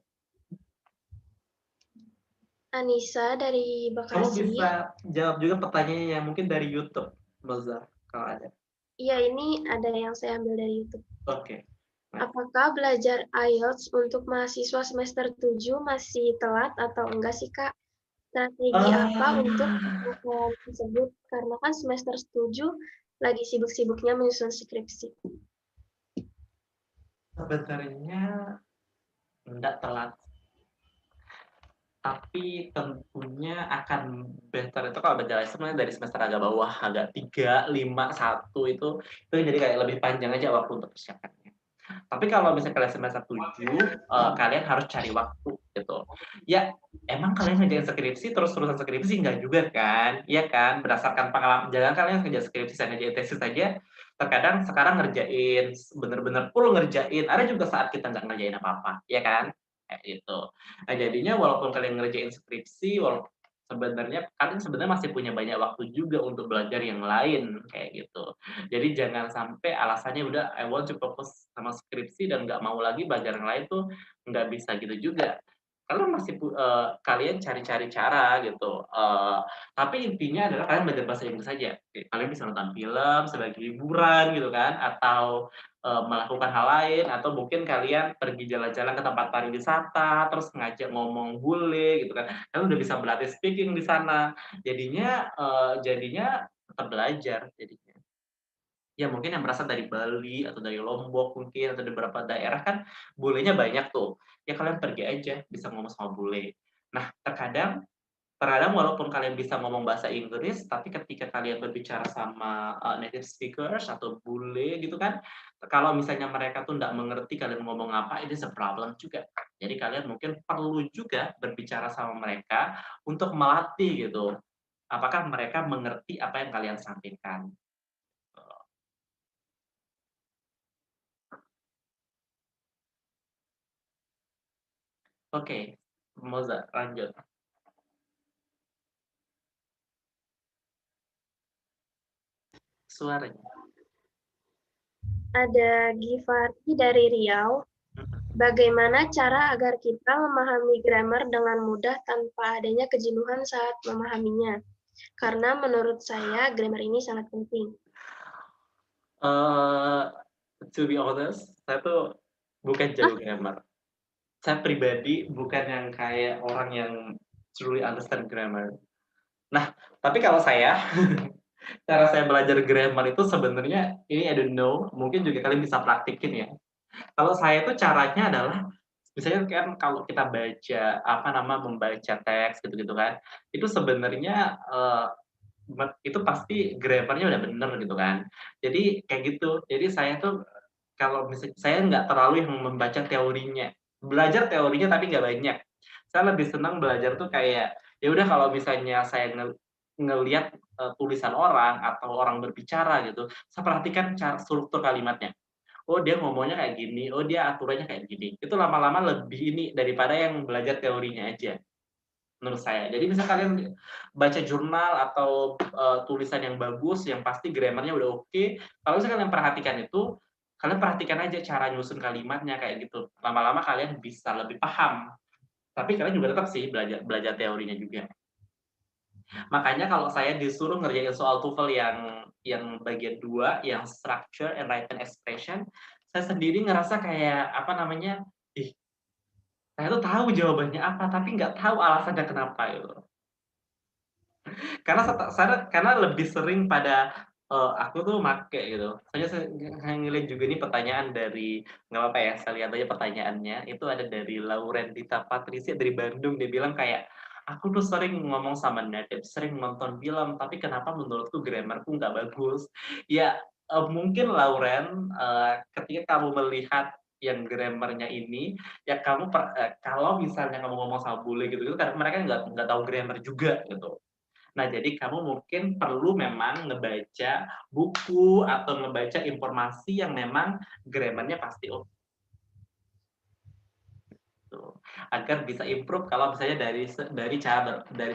Anissa dari Kamu Bekasi. bisa jawab juga pertanyaannya yang mungkin dari YouTube, Moza, kalau ada. Iya, ini ada yang saya ambil dari YouTube. Oke. Apakah belajar IELTS untuk mahasiswa semester 7 masih telat atau enggak sih, Kak? Strategi apa untuk hal tersebut? Karena kan semester 7 lagi sibuk-sibuknya menyusun skripsi. Sebenarnya enggak telat, tapi tentunya akan better itu kalau belajar sebenarnya dari semester agak bawah, agak 3, 5, 1 itu jadi kayak lebih panjang aja waktu untuk persiapannya. Tapi kalau misalnya kalian semester 7, kalian harus cari waktu gitu. Ya, emang kalian ngerjain skripsi terus-terusan skripsi enggak juga kan? Iya kan? Berdasarkan pengalaman, jangan kalian kerja skripsi saya ngerjain tesis saja, terkadang sekarang ngerjain bener-bener full ngerjain, ada juga saat kita nggak ngerjain apa-apa, ya kan? Kayak gitu. Nah, jadinya walaupun kalian ngerjain skripsi, sebenarnya kalian sebenarnya masih punya banyak waktu juga untuk belajar yang lain, kayak gitu. Jadi jangan sampai alasannya udah I want to fokus sama skripsi dan nggak mau lagi belajar yang lain tuh nggak bisa gitu juga. Kalian masih kalian cari-cari cara gitu. Tapi intinya adalah kalian belajar bahasa Inggris saja. Kalian bisa nonton film sebagai hiburan gitu kan, atau melakukan hal lain, atau mungkin kalian pergi jalan-jalan ke tempat pariwisata, terus ngajak ngomong bule gitu kan. Kalian udah bisa berlatih speaking di sana. Jadinya tetap belajar jadinya. Ya mungkin yang berasal dari Bali atau dari Lombok mungkin atau dari beberapa daerah kan bulenya banyak tuh. Ya kalian pergi aja bisa ngomong sama bule. Nah, terkadang walaupun kalian bisa ngomong bahasa Inggris, tapi ketika kalian berbicara sama native speakers atau bule gitu kan, kalau misalnya mereka tuh nggak mengerti kalian ngomong apa, itu a problem juga. Jadi kalian mungkin perlu juga berbicara sama mereka untuk melatih gitu. Apakah mereka mengerti apa yang kalian sampaikan? Oke, Moza, lanjut. Suaranya. Ada Givari dari Riau. Bagaimana cara agar kita memahami grammar dengan mudah tanpa adanya kejenuhan saat memahaminya? Karena menurut saya grammar ini sangat penting. To be honest, saya tuh bukan jago grammar. saya pribadi bukan yang kayak orang yang truly understand grammar. Nah, tapi kalau saya, cara saya belajar grammar itu sebenarnya ini I don't know, mungkin juga kalian bisa praktikin ya. Kalau saya itu caranya adalah misalnya kan kalau kita baca membaca teks gitu-gitu kan, itu sebenarnya itu pasti grammarnya udah bener gitu kan. Jadi kayak gitu. Jadi saya tuh kalau misalnya saya nggak terlalu yang membaca teorinya, belajar teorinya tapi nggak banyak. Saya lebih senang belajar tuh kayak ya udah kalau misalnya saya ngelihat tulisan orang atau orang berbicara gitu, saya perhatikan cara struktur kalimatnya. Oh dia ngomongnya kayak gini, oh dia aturannya kayak gini. Itu lama-lama lebih ini daripada yang belajar teorinya aja, menurut saya. Jadi misal kalian baca jurnal atau tulisan yang bagus, yang pasti grammarnya udah oke. Kalau misalnya kalian perhatikan itu, kalian perhatikan aja cara nyusun kalimatnya kayak gitu. Lama-lama kalian bisa lebih paham. Tapi kalian juga tetap sih belajar teorinya juga. Makanya kalau saya disuruh ngerjain soal TOEFL yang bagian 2, yang structure and written expression, saya sendiri ngerasa kayak ih, saya tuh tahu jawabannya apa, tapi nggak tahu alasannya kenapa gitu. Karena lebih sering pada aku tuh make gitu. Saya ngeliat juga nih pertanyaan dari nggak apa ya, saya lihat aja pertanyaannya. Itu ada dari Lauren Dita Patricia dari Bandung. Dia bilang kayak, aku tuh sering ngomong sama native, sering nonton film, tapi kenapa menurutku grammarku nggak bagus? Ya mungkin Lauren, ketika kamu melihat yang grammarnya ini, ya kalau misalnya kamu ngomong sama bule gitu, karena mereka nggak tahu grammar juga gitu. Nah, jadi kamu mungkin perlu memang ngebaca buku atau ngebaca informasi yang memang grammarnya pasti oke. Agar bisa improve kalau misalnya dari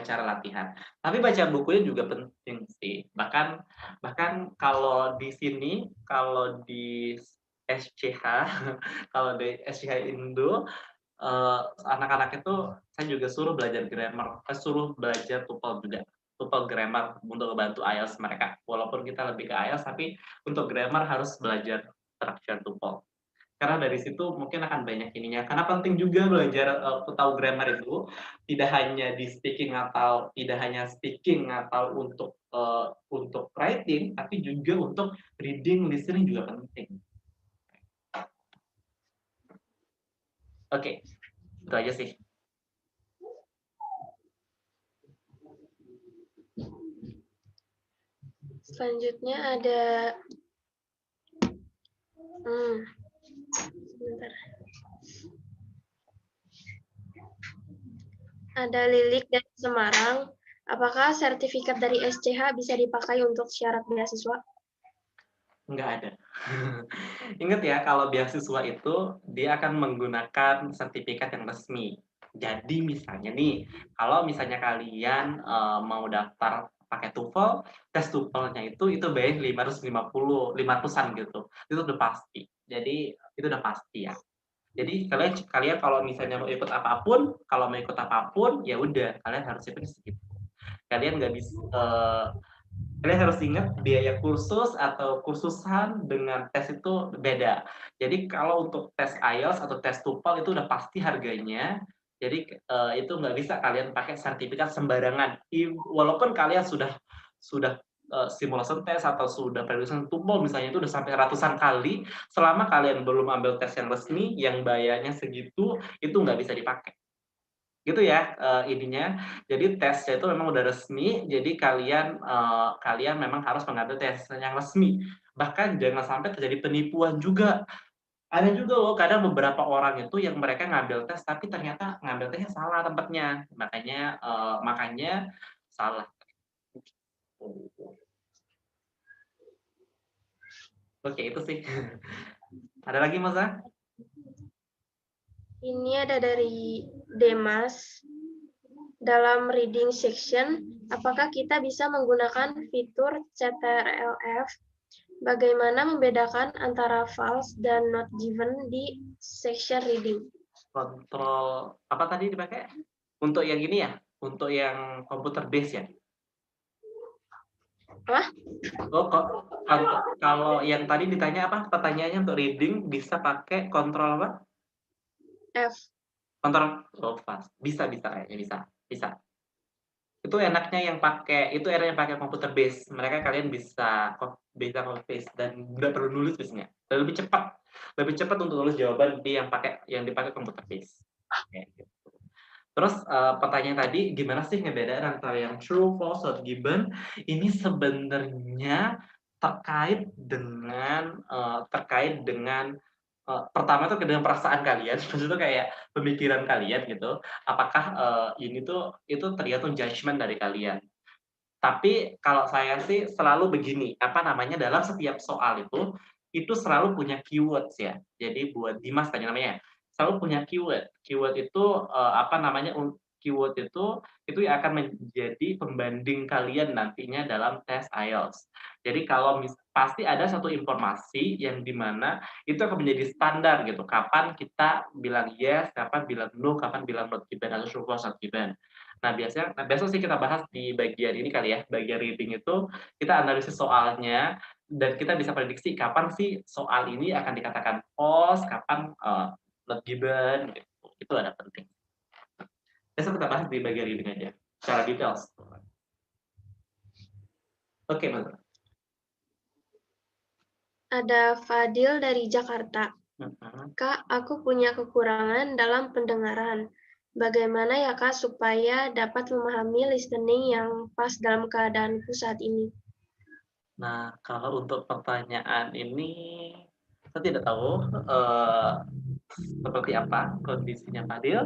cara latihan. Tapi baca bukunya juga penting sih. Bahkan kalau di sini, kalau di SCH, kalau di SCH Indo, anak-anak itu saya juga suruh belajar grammar, suruh belajar TOEFL juga. TOEFL grammar untuk membantu IELTS mereka. Walaupun kita lebih ke IELTS, tapi untuk grammar harus belajar structure TOEFL. Karena dari situ mungkin akan banyak ininya. Karena penting juga belajar tahu grammar itu tidak hanya di speaking atau untuk writing, tapi juga untuk reading, listening juga penting. Oke, itu aja sih. Selanjutnya ada sebentar. Ada Lilik dari Semarang. Apakah sertifikat dari SCH bisa dipakai untuk syarat beasiswa? Nggak ada. Ingat ya, kalau beasiswa itu dia akan menggunakan sertifikat yang resmi. Jadi misalnya nih, kalau misalnya kalian mau daftar pakai TOEFL, tes TOEFL-nya itu bayar 500-an gitu. Itu udah pasti. Jadi itu udah pasti ya. Jadi kalian kalau misalnya mau ikut apapun, ya udah kalian harus ikut segitu. Kalian nggak bisa kalian harus ingat biaya kursus atau kursusan dengan tes itu beda. Jadi kalau untuk tes IELTS atau tes TOEFL itu udah pasti harganya. Jadi itu nggak bisa kalian pakai sertifikat sembarangan. Walaupun kalian sudah simulation tes atau sudah preparation TOEFL misalnya itu udah sampai ratusan kali, selama kalian belum ambil tes yang resmi yang bayarnya segitu, itu nggak bisa dipakai. Gitu ya ininya. Jadi tesnya itu memang udah resmi, jadi kalian memang harus mengambil tes yang resmi. Bahkan jangan sampai terjadi penipuan juga. Ada juga loh kadang beberapa orang itu yang mereka ngambil tes tapi ternyata ngambil tesnya salah tempatnya. Makanya salah. Oke, itu sih. Ada lagi, Masa? Ini ada dari Demas. Dalam reading section, apakah kita bisa menggunakan fitur CTRL-F? Bagaimana membedakan antara false dan not given di section reading? Kontrol apa tadi dipakai? Untuk yang ini ya? Untuk yang komputer base ya? Apa? Oh, kalau yang tadi ditanya apa? Pertanyaannya untuk reading bisa pakai kontrol apa? F. Kontrol fast. Bisa kayaknya bisa. Itu enaknya yang pakai komputer base. Mereka kalian bisa copy paste dan nggak perlu nulis biasanya. Dan lebih cepat untuk nulis jawaban yang dipakai komputer base. Kayak gitu. Terus pertanyaan tadi gimana sih ngebedain antara yang true, false, or given? Ini sebenarnya terkait dengan pertama itu dengan perasaan kalian, itu kayak pemikiran kalian gitu. Apakah itu tergantung judgement dari kalian. Tapi kalau saya sih selalu begini, dalam setiap soal itu selalu punya keywords ya. Jadi buat Dimas tanya namanya, selalu punya keyword. Keyword itu keyword itu yang akan menjadi pembanding kalian nantinya dalam tes IELTS. Jadi kalau pasti ada satu informasi yang dimana itu akan menjadi standar gitu. Kapan kita bilang yes, kapan bilang no, kapan bilang not given atau true false not given. Nah, biasa sih kita bahas di bagian ini kali ya, bagian reading itu kita analisis soalnya dan kita bisa prediksi kapan sih soal ini akan dikatakan false, kapan not given gitu. Itu ada penting. Besok kita bahas di bagian reading aja, secara details. Oke, Mas. Ada Fadil dari Jakarta. Kak, aku punya kekurangan dalam pendengaran. Bagaimana ya Kak supaya dapat memahami listening yang pas dalam keadaanku saat ini? Nah, kalau untuk pertanyaan ini, saya tidak tahu seperti apa kondisinya Fadil.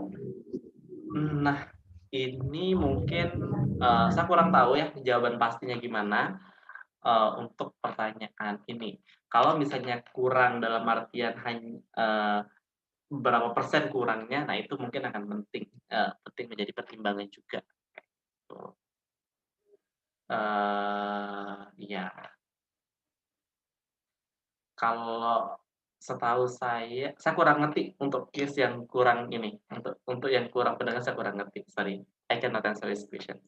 Nah, ini mungkin saya kurang tahu ya jawaban pastinya gimana untuk pertanyaan ini. Kalau misalnya kurang dalam artian hanya berapa persen kurangnya, nah itu mungkin akan penting menjadi pertimbangan juga. Ya. Kalau setahu saya kurang ngerti untuk case yang kurang ini. Untuk yang kurang pendengar saya kurang ngerti. Sorry, I cannot answer this question.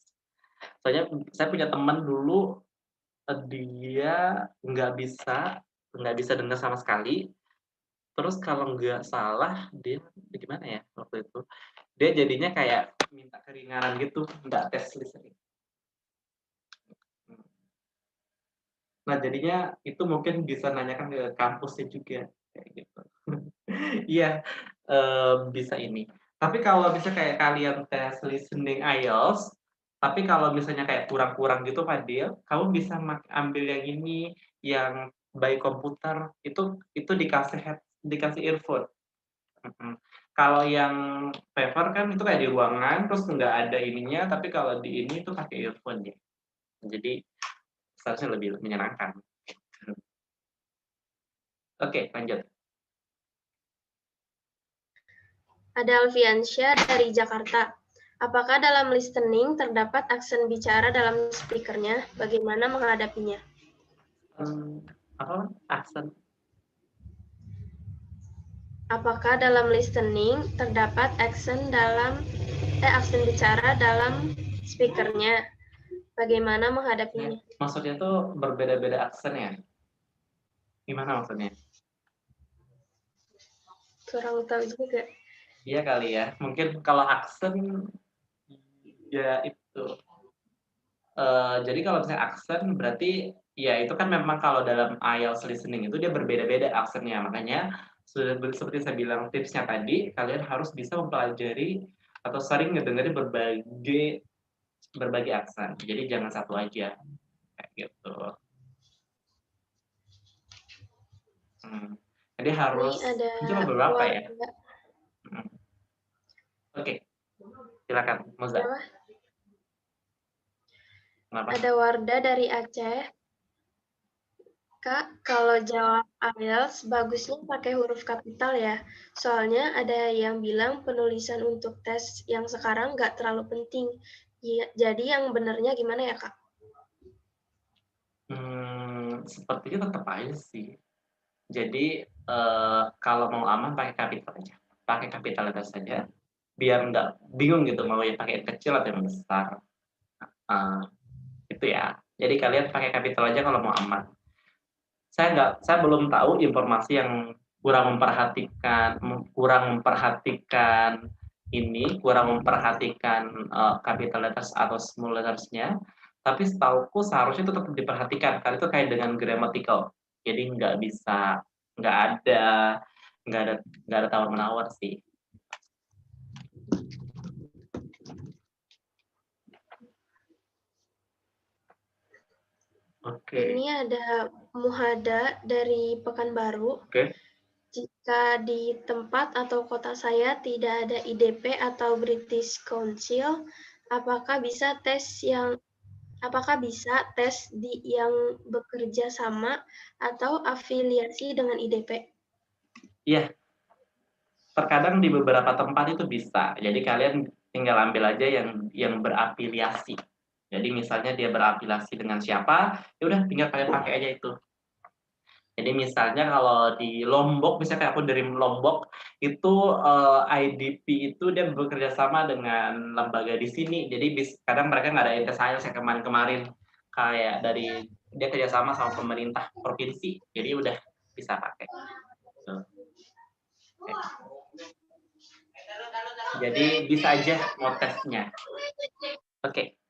Soalnya saya punya teman dulu, dia nggak bisa dengar sama sekali. Terus kalau nggak salah dia gimana ya waktu itu? Dia jadinya kayak minta keringanan gitu, nggak tes listening. Nah, jadinya itu mungkin bisa nanyakan ke kampusnya juga kayak gitu. Iya, bisa ini. Tapi kalau bisa kayak kalian tes listening IELTS, tapi kalau misalnya kayak kurang-kurang gitu Fadil, kamu bisa ambil yang ini, yang by komputer, itu dikasih earphone. Kalau yang paper kan itu kayak di ruangan, terus nggak ada ininya, tapi kalau di ini itu pakai earphone ya. Jadi seharusnya lebih menyenangkan. Oke, lanjut. Ada Alfiansyah dari Jakarta. Apakah dalam listening terdapat aksen bicara dalam speakernya? Bagaimana menghadapinya? Apa aksen? Apakah dalam listening terdapat aksen bicara dalam speakernya? Bagaimana menghadapinya? Maksudnya tuh berbeda-beda aksen ya? Gimana maksudnya? Kurang tahu juga. Iya kali ya. Mungkin kalau aksen ya itu. Jadi kalau misalnya aksen berarti ya itu kan memang kalau dalam IELTS listening itu dia berbeda-beda aksennya. Makanya seperti saya bilang tipsnya tadi, kalian harus bisa mempelajari atau sering ngedengerin berbagai aksen. Jadi jangan satu aja. Kayak gitu. Jadi harus cuma beberapa ya. Oke. Silakan, Moza. Ada Wardah dari Aceh. Kak, kalau jawab IELTS bagusnya pakai huruf kapital ya. Soalnya ada yang bilang penulisan untuk tes yang sekarang nggak terlalu penting. Jadi yang benernya gimana ya, Kak? Sepertinya tetap aja sih. Jadi kalau mau aman pakai kapital aja. Pakai kapital aja saja. Biar nggak bingung gitu mau yang pakai kecil atau yang besar. Itu ya. Jadi kalian pakai kapital aja kalau mau aman. Saya belum tahu informasi yang kurang memperhatikan ini kurang memperhatikan capital letters atau small letters-nya, tapi setauku seharusnya itu tetap diperhatikan karena itu kayak dengan grammatical. Jadi nggak ada nggak ada tawar menawar sih. Oke. Ini ada Muhada dari Pekanbaru. Oke. Jika di tempat atau kota saya tidak ada IDP atau British Council, apakah bisa tes yang bekerja sama atau afiliasi dengan IDP? Iya. Terkadang di beberapa tempat itu bisa. Jadi kalian tinggal ambil aja yang berafiliasi. Jadi misalnya dia berafiliasi dengan siapa, ya udah tinggal kalian pakai aja itu. Jadi misalnya kalau di Lombok, misalnya kayak aku dari Lombok, itu IDP itu dia bekerja sama dengan lembaga di sini. Jadi kadang mereka nggak ada interscience yang kemarin-kemarin kayak dari dia kerjasama sama pemerintah provinsi. Jadi udah bisa pakai. So. Okay. Jadi bisa aja mau tesnya. Oke.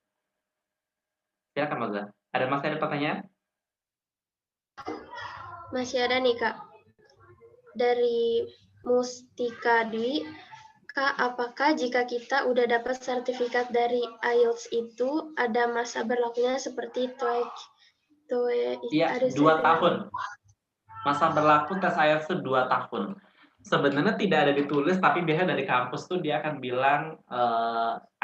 Silakan Moza. Masih ada pertanyaan? Masih ada nih Kak. Dari Mustika Dwi, Kak, apakah jika kita udah dapat sertifikat dari IELTS itu ada masa berlakunya seperti TOEIC? Iya, 2 tahun. Masa berlaku tes IELTS itu 2 tahun. Sebenarnya tidak ada ditulis, tapi biasanya dari kampus tuh dia akan bilang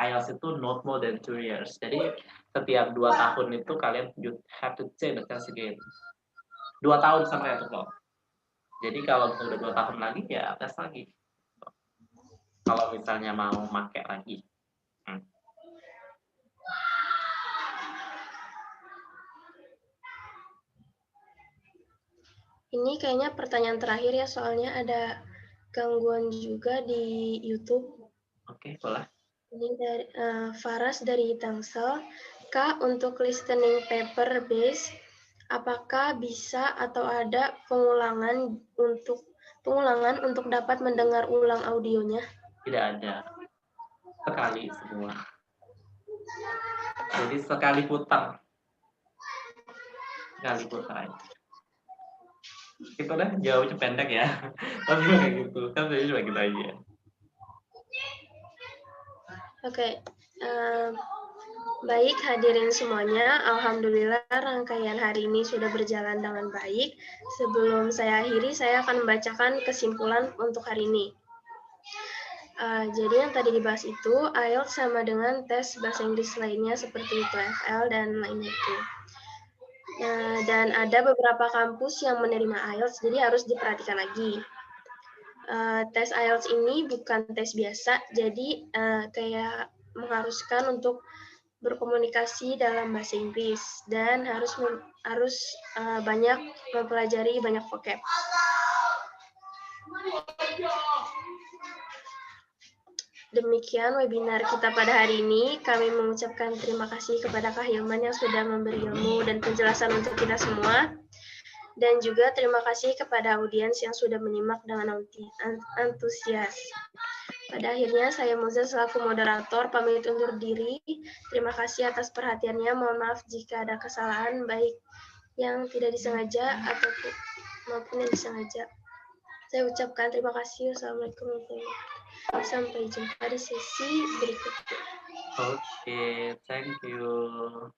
IELTS itu not more than 2 years. Jadi setiap 2 tahun itu kalian you have to take the test again. 2 tahun sampai itu kok. Jadi kalau udah 2 tahun lagi ya tes lagi. Kalau misalnya mau pakai lagi. Ini kayaknya pertanyaan terakhir ya, soalnya ada gangguan juga di YouTube. Oke, boleh. Ini dari Faras dari Tangsel. Kak, untuk listening paper base, apakah bisa atau ada pengulangan untuk dapat mendengar ulang audionya? Tidak ada. Sekali semua. Jadi sekali putar. Sekali putar aja. Itu udah jawabnya pendek ya. Tapi kayak gitu. Kan jadi cuma gitu aja. Oke. Baik hadirin semuanya, alhamdulillah rangkaian hari ini sudah berjalan dengan baik. Sebelum saya akhiri, saya akan membacakan kesimpulan untuk hari ini. Jadi yang tadi dibahas itu, IELTS sama dengan tes bahasa Inggris lainnya seperti TOEFL dan lainnya itu. Dan ada beberapa kampus yang menerima IELTS, jadi harus diperhatikan lagi. Tes IELTS ini bukan tes biasa, jadi kayak mengharuskan untuk berkomunikasi dalam bahasa Inggris dan harus banyak mempelajari banyak vocab. Demikian webinar kita pada hari ini. Kami mengucapkan terima kasih kepada Kak Hilman yang sudah memberi ilmu dan penjelasan untuk kita semua. Dan juga terima kasih kepada audiens yang sudah menyimak dengan antusias. Pada akhirnya, saya Moza selaku moderator pamit undur diri. Terima kasih atas perhatiannya. Mohon maaf jika ada kesalahan, baik yang tidak disengaja ataupun maupun yang disengaja. Saya ucapkan terima kasih. Wassalamualaikum warahmatullahi wabarakatuh. Sampai jumpa di sesi berikutnya. Oke, thank you.